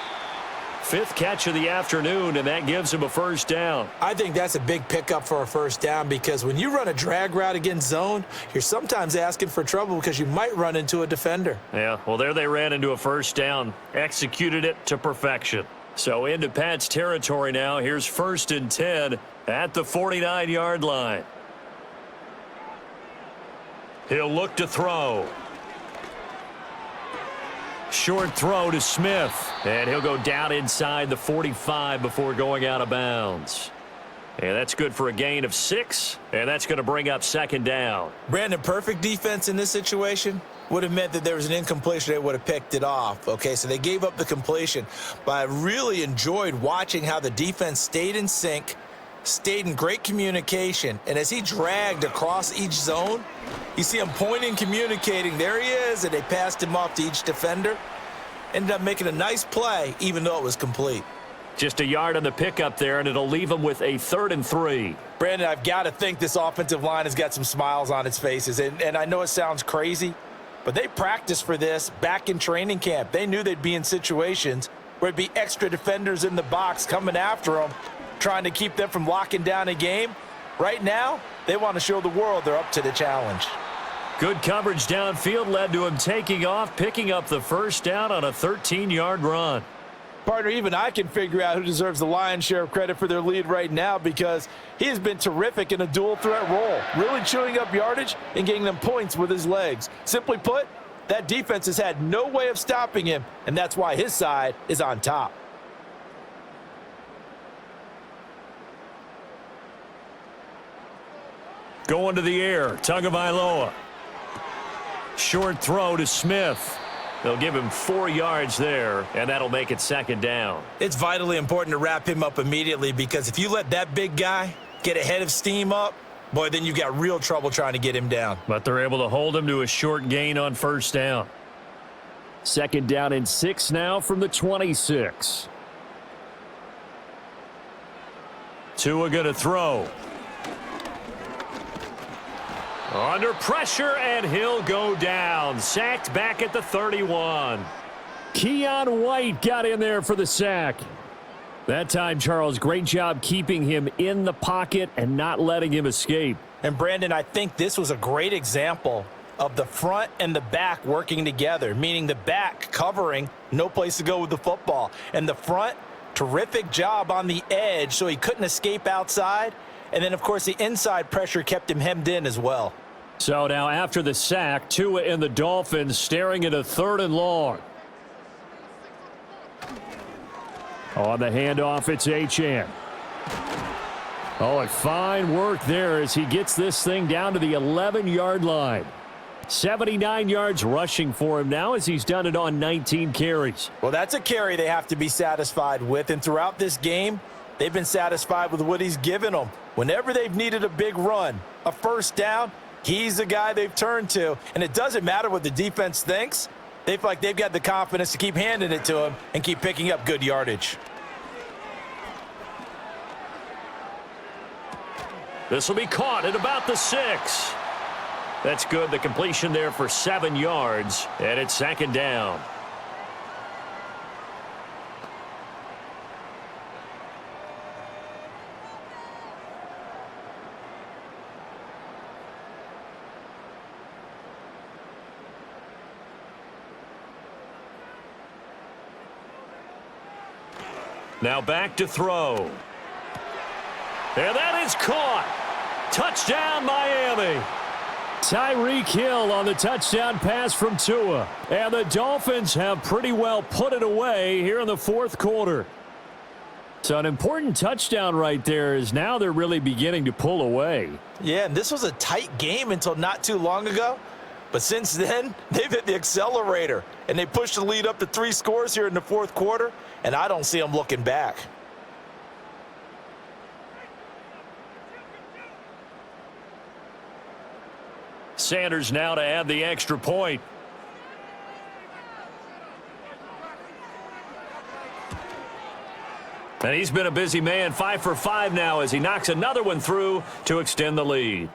5th catch of the afternoon, and that gives him a 1st down.
I think that's a big pickup for a 1st down because when you run a drag route against zone, you're sometimes asking for trouble because you might run into a defender.
Yeah, well, there they ran into a 1st down. Executed it to perfection. So into Pat's territory now. Here's 1st and 10 at the 49-yard line. He'll look to throw. Short throw to Smith, and he'll go down inside the 45 before going out of bounds. And that's good for a gain of 6, and that's going to bring up 2nd down.
Brandon, perfect defense in this situation would have meant that there was an incompletion. They would have picked it off. Okay, so they gave up the completion, but I really enjoyed watching how the defense stayed in sync, stayed in great communication, and as he dragged across each zone, you see him pointing, communicating. There he is, and they passed him off to each defender. Ended up making a nice play, even though it was complete.
Just a yard on the pickup there, and it'll leave him with a 3rd and 3.
Brandon, I've got to think this offensive line has got some smiles on its faces, and I know it sounds crazy, but they practiced for this back in training camp. They knew they'd be in situations where it'd be extra defenders in the box coming after them, trying to keep them from locking down a game. Right now, they want to show the world they're up to the challenge.
Good coverage downfield led to him taking off, picking up the 1st down on a 13-yard run.
Partner, even I can figure out who deserves the lion's share of credit for their lead right now because he has been terrific in a dual threat role, really chewing up yardage and getting them points with his legs. Simply put, that defense has had no way of stopping him, and that's why his side is on top.
Going to the air, Tagovailoa. Short throw to Smith. They'll give him 4 yards there, and that'll make it 2nd down.
It's vitally important to wrap him up immediately because if you let that big guy get ahead of steam up, boy, then you've got real trouble trying to get him down.
But they're able to hold him to a short gain on 1st down. 2nd down and 6 now from the 26. Tua going to throw. Under pressure, and he'll go down. Sacked back at the 31. Keon White got in there for the sack. That time, Charles, great job keeping him in the pocket and not letting him escape.
And, Brandon, I think this was a great example of the front and the back working together, meaning the back covering, no place to go with the football. And the front, terrific job on the edge so he couldn't escape outside. And then, of course, the inside pressure kept him hemmed in as well.
So now after the sack, Tua and the Dolphins staring at a 3rd and long. On the handoff, it's Achane. Oh, and fine work there as he gets this thing down to the 11-yard line. 79 yards rushing for him now as he's done it on 19 carries.
Well, that's a carry they have to be satisfied with. And throughout this game, they've been satisfied with what he's given them. Whenever they've needed a big run, a 1st down, he's the guy they've turned to. And it doesn't matter what the defense thinks. They feel like they've got the confidence to keep handing it to him and keep picking up good yardage.
This will be caught at about the 6. That's good. The completion there for 7 yards, and it's 2nd down. Now back to throw. And that is caught. Touchdown, Miami. Tyreek Hill on the touchdown pass from Tua. And the Dolphins have pretty well put it away here in the fourth quarter. So an important touchdown right there is now they're really beginning to pull away.
Yeah, and this was a tight game until not too long ago. But since then, they've hit the accelerator, and they pushed the lead up to 3 scores here in the fourth quarter, and I don't see them looking back.
Sanders now to add the extra point. And he's been a busy man, 5 for 5 now as he knocks another one through to extend the lead.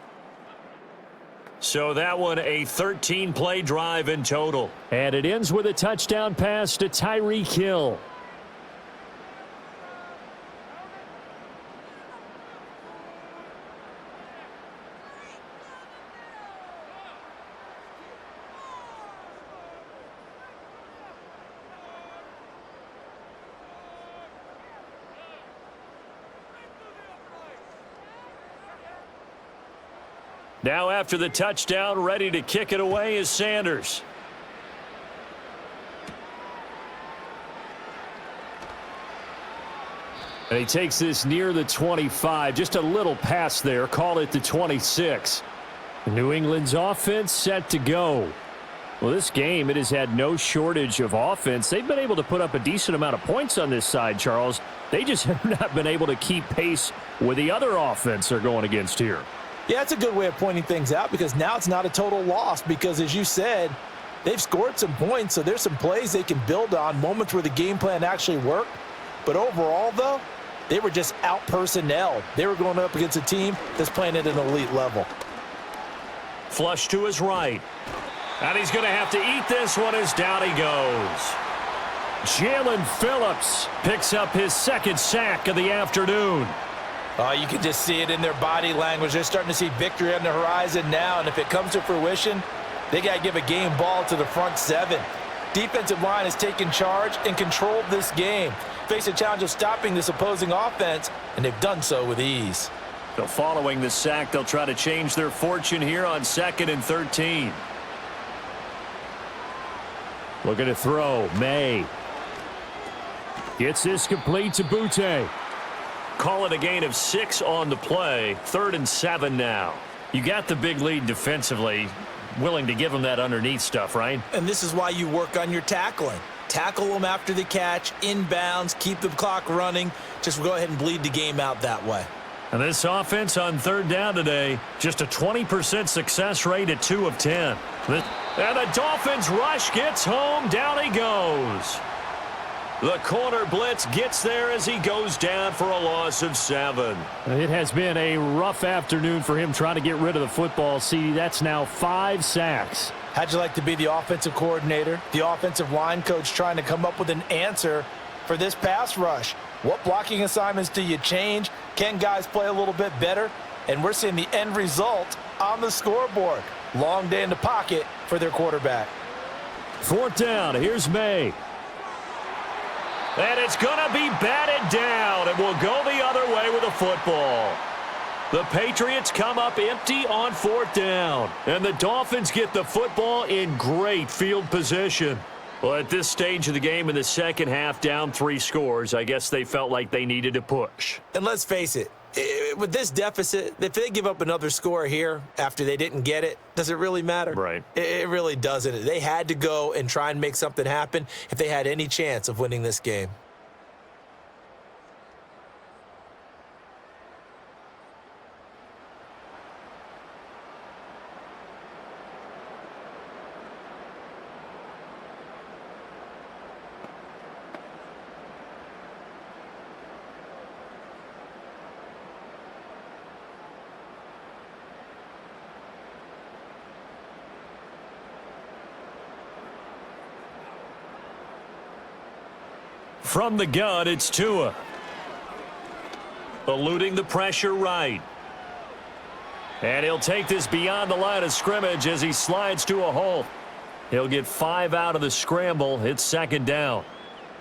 So that one a 13-play drive in total. And it ends with a touchdown pass to Tyreek Hill. Now after the touchdown, ready to kick it away is Sanders. And he takes this near the 25. Just a little pass there. Call it the 26. New England's offense set to go. Well, this game, it has had no shortage of offense. They've been able to put up a decent amount of points on this side, Charles. They just have not been able to keep pace with the other offense they're going against here.
Yeah, it's a good way of pointing things out because now it's not a total loss because, as you said, they've scored some points, so there's some plays they can build on, moments where the game plan actually worked. But overall, though, they were just out-personnel. They were going up against a team that's playing at an elite level.
Flush to his right. And he's going to have to eat this one as down he goes. Jalen Phillips picks up his second sack of the afternoon.
You can just see it in their body language. They're starting to see victory on the horizon now, and if it comes to fruition, they got to give a game ball to the front 7. Defensive line has taken charge and controlled this game. Face a challenge of stopping this opposing offense, and they've done so with ease.
So following the sack, they'll try to change their fortune here on 2nd and 13. Looking to throw. May. Gets this complete to Butte. Call it a gain of 6 on the play. 3rd and 7 now. You got the big lead defensively. Willing to give them that underneath stuff, right?
And this is why you work on your tackling. Tackle them after the catch, inbounds, keep the clock running. Just go ahead and bleed the game out that way.
And this offense on 3rd down today, just a 20% success rate at 2 of 10. And the Dolphins rush gets home. Down he goes. The corner blitz gets there as he goes down for a loss of 7. It has been a rough afternoon for him trying to get rid of the football. See, that's now 5 sacks.
How'd you like to be the offensive coordinator, the offensive line coach trying to come up with an answer for this pass rush? What blocking assignments do you change? Can guys play a little bit better? And we're seeing the end result on the scoreboard. Long day in the pocket for their quarterback.
4th down. Here's May. And it's going to be batted down, and will go the other way with the football. The Patriots come up empty on 4th down, and the Dolphins get the football in great field position. Well, at this stage of the game in the second half, down 3 scores, I guess they felt like they needed to push.
And let's face it, with this deficit, if they give up another score here after they didn't get it, does it really matter?
Right.
It really doesn't. They had to go and try and make something happen if they had any chance of winning this game.
From the gun, it's Tua. Eluding the pressure right. And he'll take this beyond the line of scrimmage as he slides to a hole. He'll get 5 out of the scramble. It's 2nd down.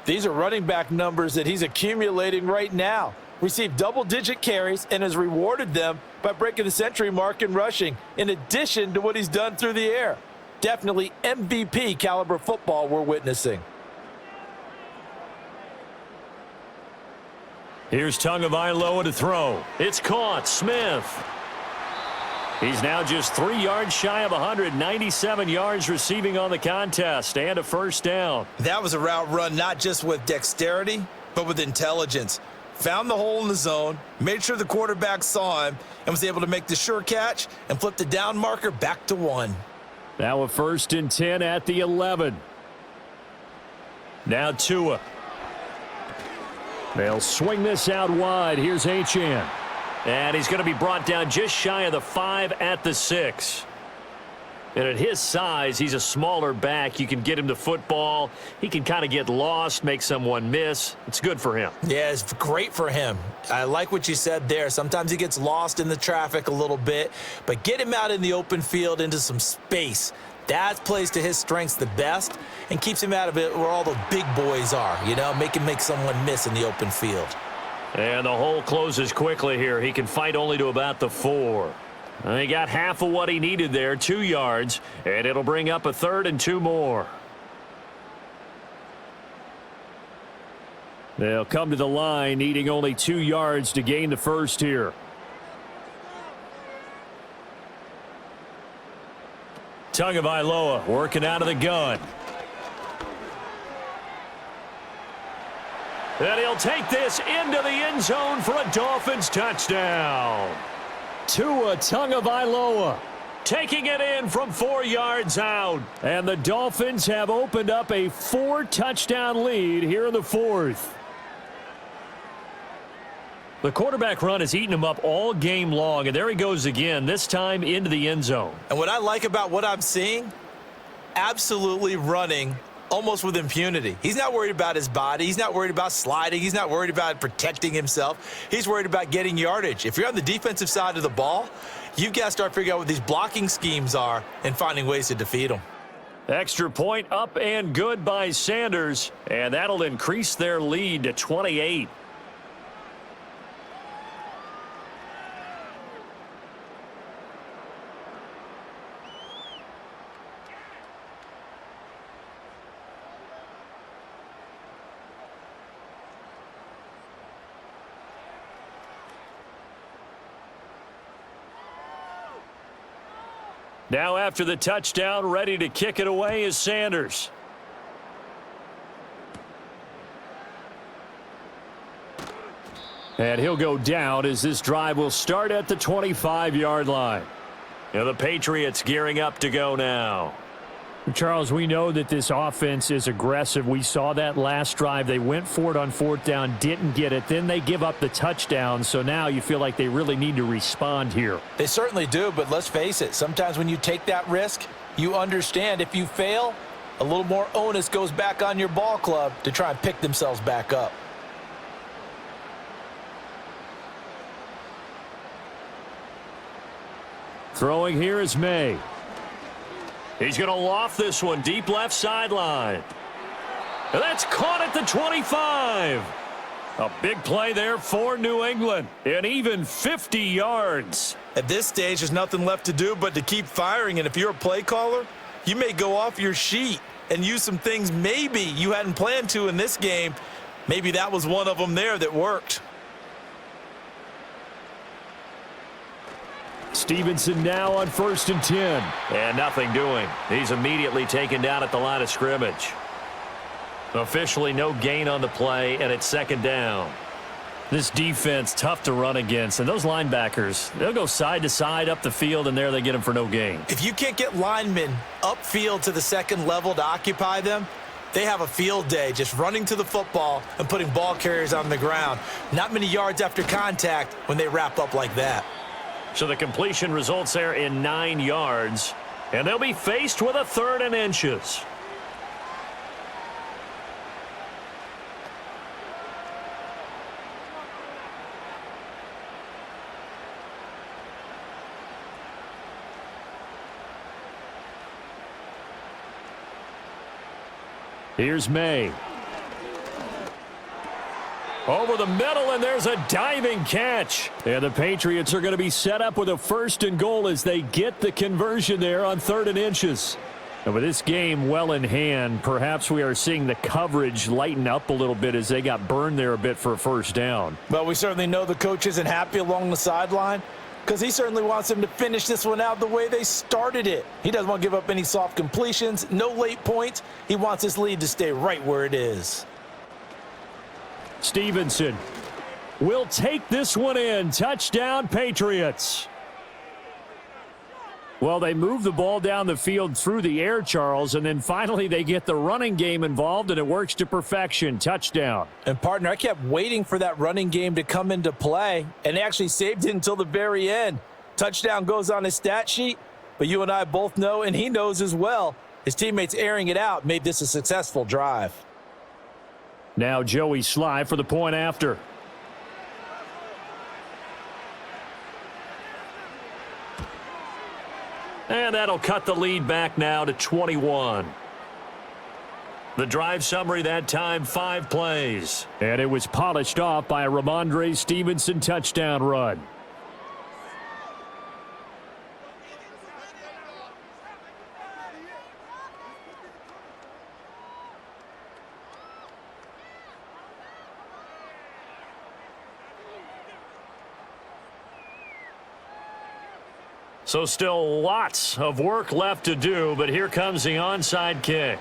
These are running back numbers that he's accumulating right now. Received double-digit carries and has rewarded them by breaking the century mark in rushing, in addition to what he's done through the air. Definitely MVP caliber football we're witnessing.
Here's Tagovailoa to throw. It's caught. Smith. He's now just 3 yards shy of 197 yards receiving on the contest and a first down.
That was a route run not just with dexterity, but with intelligence. Found the hole in the zone, made sure the quarterback saw him, and was able to make the sure catch and flip the down marker back to 1.
Now a 1st and 10 at the 11. Now Tua. They'll swing this out wide. Here's Achane. And he's going to be brought down just shy of the 5 at the 6. And at his size, he's a smaller back. You can get him to football. He can kind of get lost, make someone miss. It's good for him.
Yeah, it's great for him. I like what you said there. Sometimes he gets lost in the traffic a little bit, but get him out in the open field into some space. That plays to his strengths the best and keeps him out of it where all the big boys are, you know, make him make someone miss in the open field.
And the hole closes quickly here. He can fight only to about the 4. He got half of what he needed there, 2 yards, and it'll bring up a 3rd and 2 more. They'll come to the line needing only 2 yards to gain the first here. Tagovailoa working out of the gun. And he'll take this into the end zone for a Dolphins touchdown. Tua Tagovailoa taking it in from 4 yards out. And the Dolphins have opened up a 4-touchdown lead here in the 4th. The quarterback run has eaten him up all game long, and there he goes again, this time into the end zone.
And what I like about what I'm seeing, absolutely running almost with impunity. He's not worried about his body. He's not worried about sliding. He's not worried about protecting himself. He's worried about getting yardage. If you're on the defensive side of the ball, you've got to start figuring out what these blocking schemes are and finding ways to defeat them.
Extra point up and good by Sanders, and that'll increase their lead to 28. Now after the touchdown, ready to kick it away is Sanders. And he'll go down as this drive will start at the 25-yard line. Now the Patriots gearing up to go now.
Charles, we know that this offense is aggressive. We saw that last drive. They went for it on 4th down, didn't get it. Then they give up the touchdown. So now you feel like they really need to respond here.
They certainly do, but let's face it. Sometimes when you take that risk, you understand if you fail, a little more onus goes back on your ball club to try and pick themselves back up.
Throwing here is May. He's going to loft this one deep left sideline. And that's caught at the 25. A big play there for New England. And even 50 yards.
At this stage, there's nothing left to do but to keep firing. And if you're a play caller, you may go off your sheet and use some things maybe you hadn't planned to in this game. Maybe that was one of them there that worked.
Stevenson now on 1st and 10. And nothing doing. He's immediately taken down at the line of scrimmage. Officially no gain on the play, and it's 2nd down. This defense tough to run against, and those linebackers, they'll go side to side up the field, and there they get them for no gain.
If you can't get linemen upfield to the 2nd level to occupy them, they have a field day just running to the football and putting ball carriers on the ground. Not many yards after contact when they wrap up like that.
So the completion results there in 9 yards, and they'll be faced with a 3rd and inches. Here's May. Over the middle, and there's a diving catch. And the Patriots are going to be set up with a 1st and goal as they get the conversion there on 3rd and inches. And with this game well in hand, perhaps we are seeing the coverage lighten up a little bit as they got burned there a bit for a 1st down.
Well, we certainly know the coach isn't happy along the sideline because he certainly wants them to finish this one out the way they started it. He doesn't want to give up any soft completions, no late points. He wants his lead to stay right where it is.
Stevenson will take this one in. Touchdown, Patriots. Well, they move the ball down the field through the air, Charles, and then finally they get the running game involved, and it works to perfection. Touchdown.
And, partner, I kept waiting for that running game to come into play, and they actually saved it until the very end. Touchdown goes on his stat sheet, but you and I both know, and he knows as well, his teammates airing it out made this a successful drive.
Now Joey Sly for the point after. And that'll cut the lead back now to 21. The drive summary that time, 5 plays. And it was polished off by a Ramondre Stevenson touchdown run. So still lots of work left to do, but here comes the onside kick.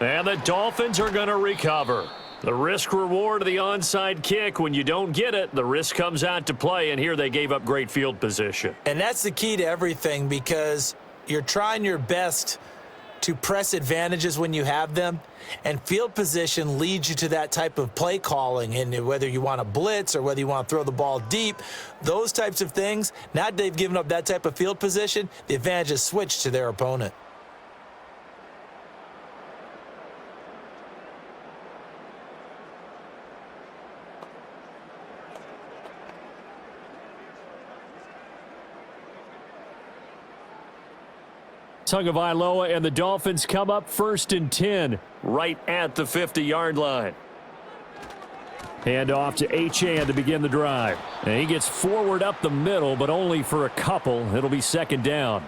And the Dolphins are going to recover. The risk-reward of the onside kick, when you don't get it, the risk comes out to play, and here they gave up great field position.
And that's the key to everything because you're trying your best to press advantages when you have them, and field position leads you to that type of play calling. And whether you want to blitz or whether you want to throw the ball deep, those types of things, now that they've given up that type of field position, the advantage is switched to their opponent.
Tagovailoa and the Dolphins come up 1st and 10 right at the 50-yard line. Hand off to Achane to begin the drive. And he gets forward up the middle, but only for a couple. It'll be 2nd down.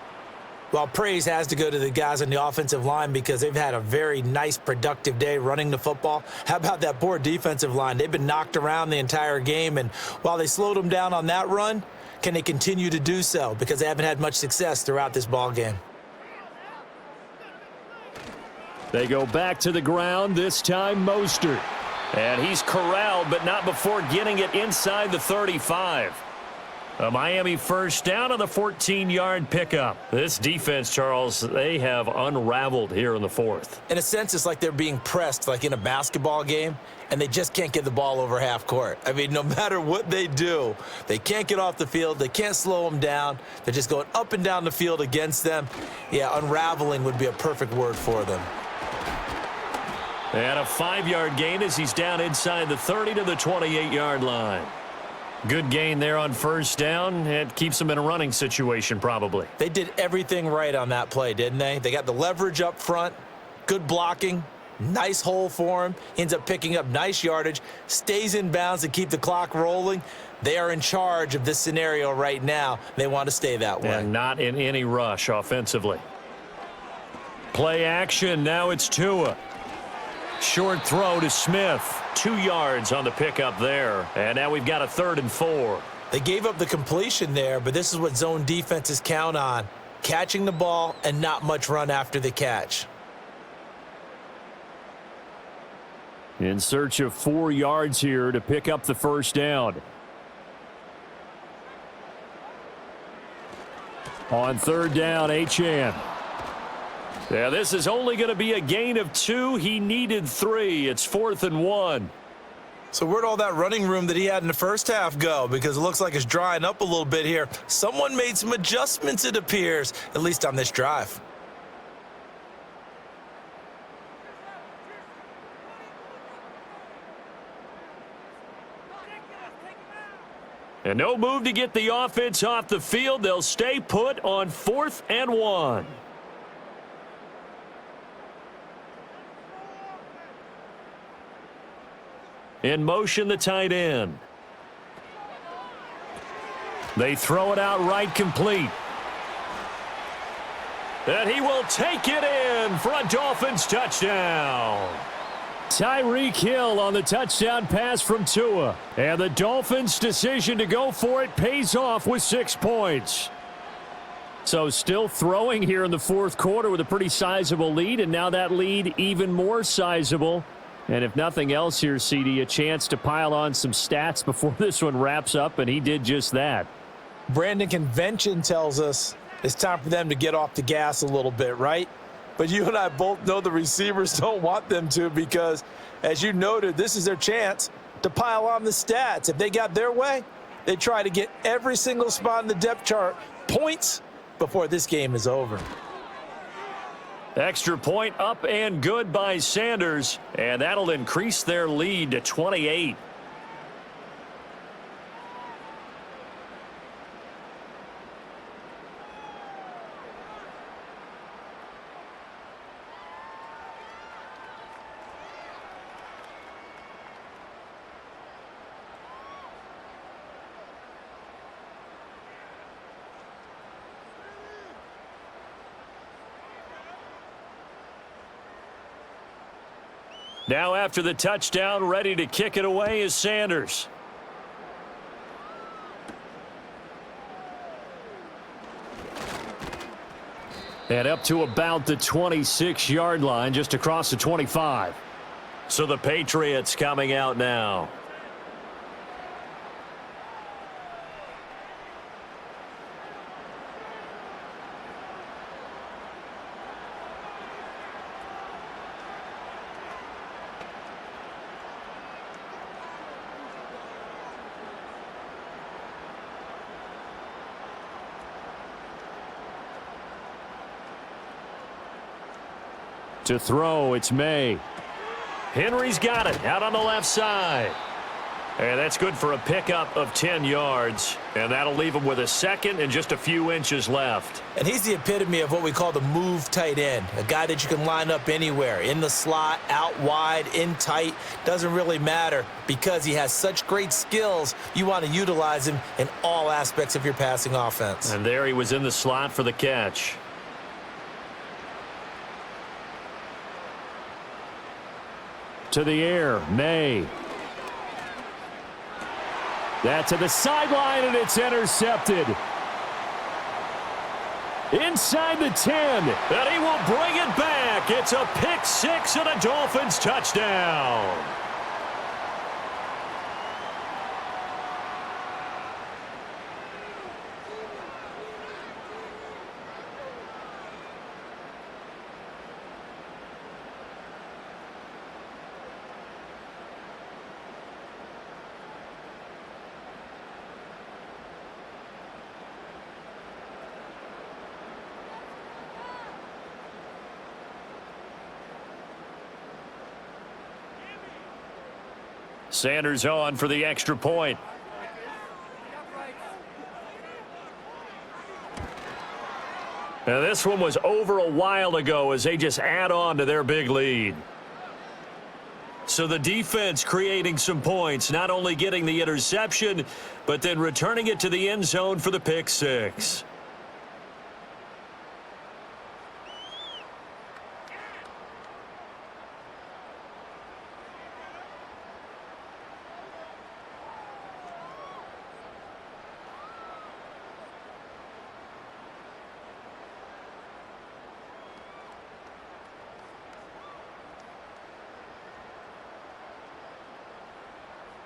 Well, praise has to go to the guys on the offensive line because they've had a very nice, productive day running the football. How about that poor defensive line? They've been knocked around the entire game, and while they slowed them down on that run, can they continue to do so? Because they haven't had much success throughout this ball game.
They go back to the ground, this time Mostert. And he's corralled, but not before getting it inside the 35. A Miami 1st down on the 14-yard pickup. This defense, Charles, they have unraveled here in the 4th.
In a sense, it's like they're being pressed like in a basketball game, and they just can't get the ball over half court. I mean, no matter what they do, they can't get off the field. They can't slow them down. They're just going up and down the field against them. Yeah, unraveling would be a perfect word for them.
And a 5-yard gain as he's down inside the 30 to the 28-yard line. Good gain there on 1st down. It keeps them in a running situation probably.
They did everything right on that play, didn't they? They got the leverage up front, good blocking, nice hole for him. He ends up picking up nice yardage, stays in bounds to keep the clock rolling. They are in charge of this scenario right now. They want to stay that way.
And not in any rush offensively. Play action. Now it's Tua. Short throw to Smith. 2 yards on the pickup there. And now we've got a 3rd and 4.
They gave up the completion there, but this is what zone defenses count on. Catching the ball and not much run after the catch.
In search of 4 yards here to pick up the 1st down. On 3rd down, Achane. Yeah, this is only going to be a gain of 2. He needed 3. It's 4th and 1.
So where'd all that running room that he had in the first half go? Because it looks like it's drying up a little bit here. Someone made some adjustments, it appears, at least on this drive.
And no move to get the offense off the field. They'll stay put on 4th and 1. In motion, the tight end. They throw it out right complete. And he will take it in for a Dolphins touchdown. Tyreek Hill on the touchdown pass from Tua. And the Dolphins' decision to go for it pays off with 6 points. So still throwing here in the fourth quarter with a pretty sizable lead, and now that lead even more sizable. And if nothing else here, CD, a chance to pile on some stats before this one wraps up, and he did just that.
Brandon, convention tells us it's time for them to get off the gas a little bit, right? But you and I both know the receivers don't want them to because, as you noted, this is their chance to pile on the stats. If they got their way, they try to get every single spot in the depth chart points before this game is over.
Extra point up and good by Sanders, and that'll increase their lead to 28. Now after the touchdown, ready to kick it away is Sanders. And up to about the 26-yard line, just across the 25. So the Patriots coming out now. To throw, it's May. Henry's got it out on the left side. And that's good for a pickup of 10 yards. And that'll leave him with a second and just a few inches left.
And he's the epitome of what we call the move tight end, a guy that you can line up anywhere, in the slot, out wide, in tight, doesn't really matter because he has such great skills. You want to utilize him in all aspects of your passing offense.
And there he was in the slot for the catch. To the air, May. That to the sideline, and it's intercepted. Inside the 10, and he will bring it back. It's a pick six and a Dolphins touchdown. Sanders on for the extra point. Now this one was over a while ago as they just add on to their big lead. So the defense creating some points, not only getting the interception, but then returning it to the end zone for the pick six.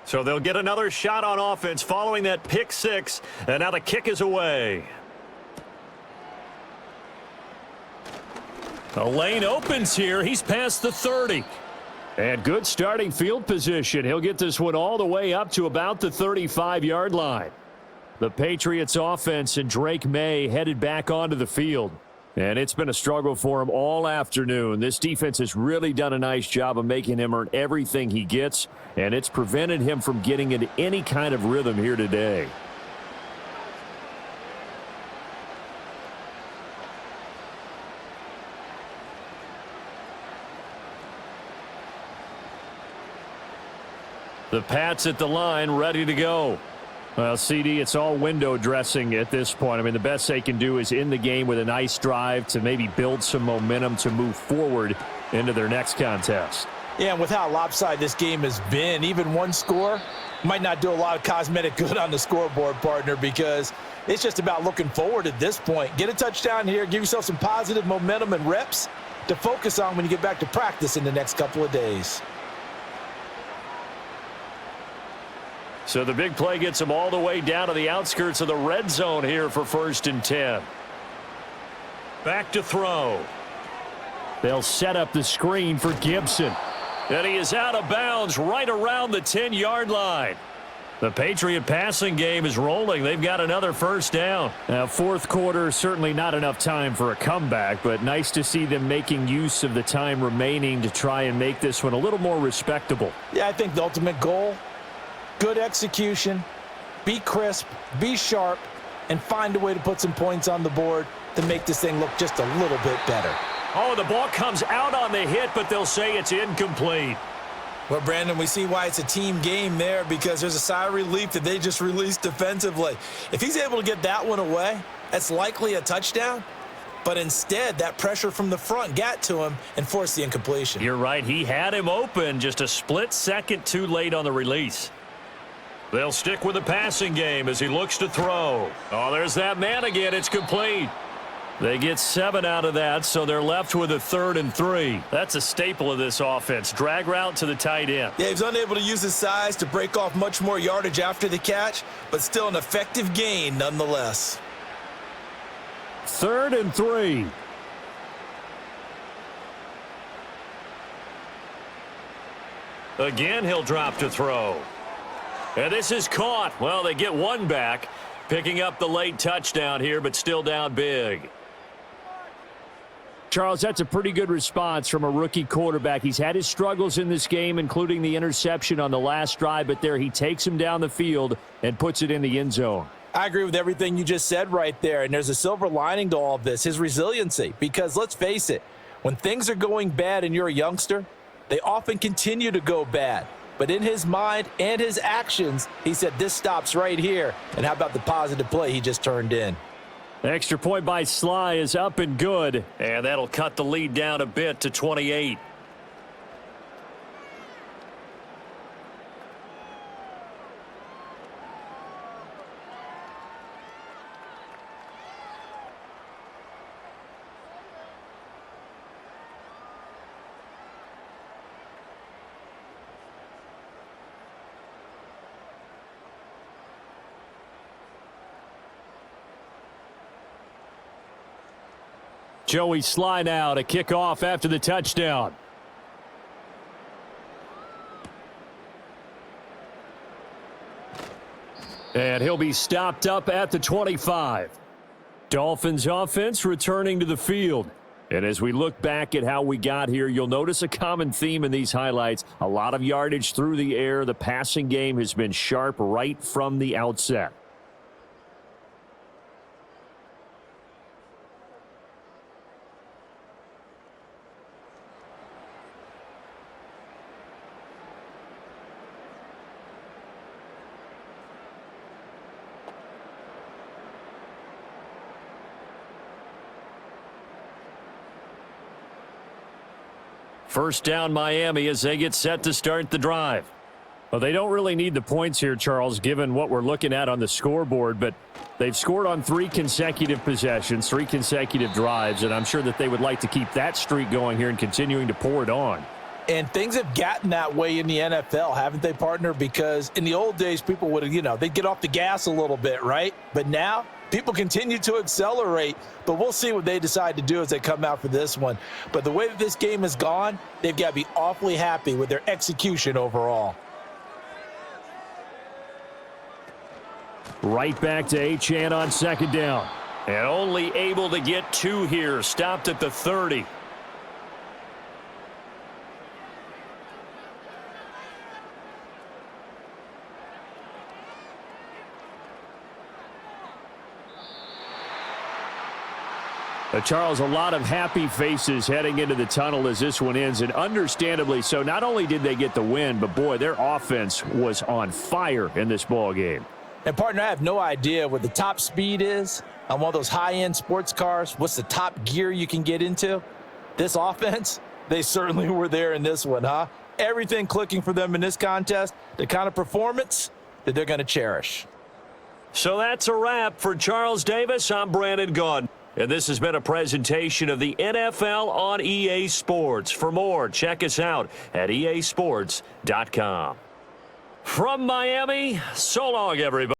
So they'll get another shot on offense following that pick six, and now the kick is away. The lane opens here. He's past the 30. And good starting field position. He'll get this one all the way up to about the 35-yard line. The Patriots offense and Drake May headed back onto the field. And it's been a struggle for him all afternoon. This defense has really done a nice job of making him earn everything he gets, and it's prevented him from getting into any kind of rhythm here today. The Pats at the line, ready to go. Well, CD, it's all window dressing at this point. I mean, the best they can do is end the game with a nice drive to maybe build some momentum to move forward into their next contest.
Yeah, and with how lopsided this game has been, even one score might not do a lot of cosmetic good on the scoreboard, partner, because it's just about looking forward at this point. Get a touchdown here, give yourself some positive momentum and reps to focus on when you get back to practice in the next couple of days.
So the big play gets them all the way down to the outskirts of the red zone here for 1st and 10. Back to throw.
They'll set up the screen for Gibson.
And he is out of bounds right around the 10-yard line. The Patriot passing game is rolling. They've got another first down.
Now, fourth quarter, certainly not enough time for a comeback, but nice to see them making use of the time remaining to try and make this one a little more respectable.
Yeah, I think the ultimate goal, good execution, be crisp, be sharp, and find a way to put some points on the board to make this thing look just a little bit better.
Oh, the ball comes out on the hit, but they'll say it's incomplete.
Well, Brandon, we see why it's a team game there, because there's a sigh of relief that they just released defensively. If he's able to get that one away, that's likely a touchdown. But instead, that pressure from the front got to him and forced the incompletion.
You're right. He had him open, just a split second too late on the release. They'll stick with the passing game as he looks to throw. Oh, there's that man again. It's complete. They get 7 out of that, so they're left with a 3rd and 3. That's a staple of this offense. Drag route to the tight end.
Yeah, he's unable to use his size to break off much more yardage after the catch, but still an effective gain nonetheless.
3rd and 3.
Again, he'll drop to throw. And this is caught. Well, they get one back, picking up the late touchdown here, but still down big.
Charles, that's a pretty good response from a rookie quarterback. He's had his struggles in this game, including the interception on the last drive, but there he takes him down the field and puts it in the end zone.
I agree with everything you just said right there, and there's a silver lining to all of this, his resiliency, because let's face it, when things are going bad and you're a youngster, they often continue to go bad. But in his mind and his actions, he said this stops right here, and how about the positive play he just turned in?
Extra point by Sly is up and good, and that'll cut the lead down a bit to 28.
Joey Sly now to kick off after the touchdown. And he'll be stopped up at the 25. Dolphins offense returning to the field. And as we look back at how we got here, you'll notice a common theme in these highlights. A lot of yardage through the air. The passing game has been sharp right from the outset.
First down Miami as they get set to start the drive.
Well, they don't really need the points here, Charles, given what we're looking at on the scoreboard, but they've scored on 3 consecutive possessions, 3 consecutive drives, and I'm sure that they would like to keep that streak going here and continuing to pour it on.
And things have gotten that way in the NFL, haven't they, partner? Because in the old days, people would, they'd get off the gas a little bit, right? But now, people continue to accelerate, but we'll see what they decide to do as they come out for this one. But the way that this game has gone, they've got to be awfully happy with their execution overall.
Right back to Achane on second down.
And only able to get 2 here, stopped at the 30.
Charles, a lot of happy faces heading into the tunnel as this one ends, and understandably so. Not only did they get the win, but, boy, their offense was on fire in this ball game.
And, partner, I have no idea what the top speed is on one of those high-end sports cars. What's the top gear you can get into? This offense, they certainly were there in this one, huh? Everything clicking for them in this contest, the kind of performance that they're going to cherish.
So that's a wrap for Charles Davis. I'm Brandon Gaudin. And this has been a presentation of the NFL on EA Sports. For more, check us out at easports.com. From Miami, so long, everybody.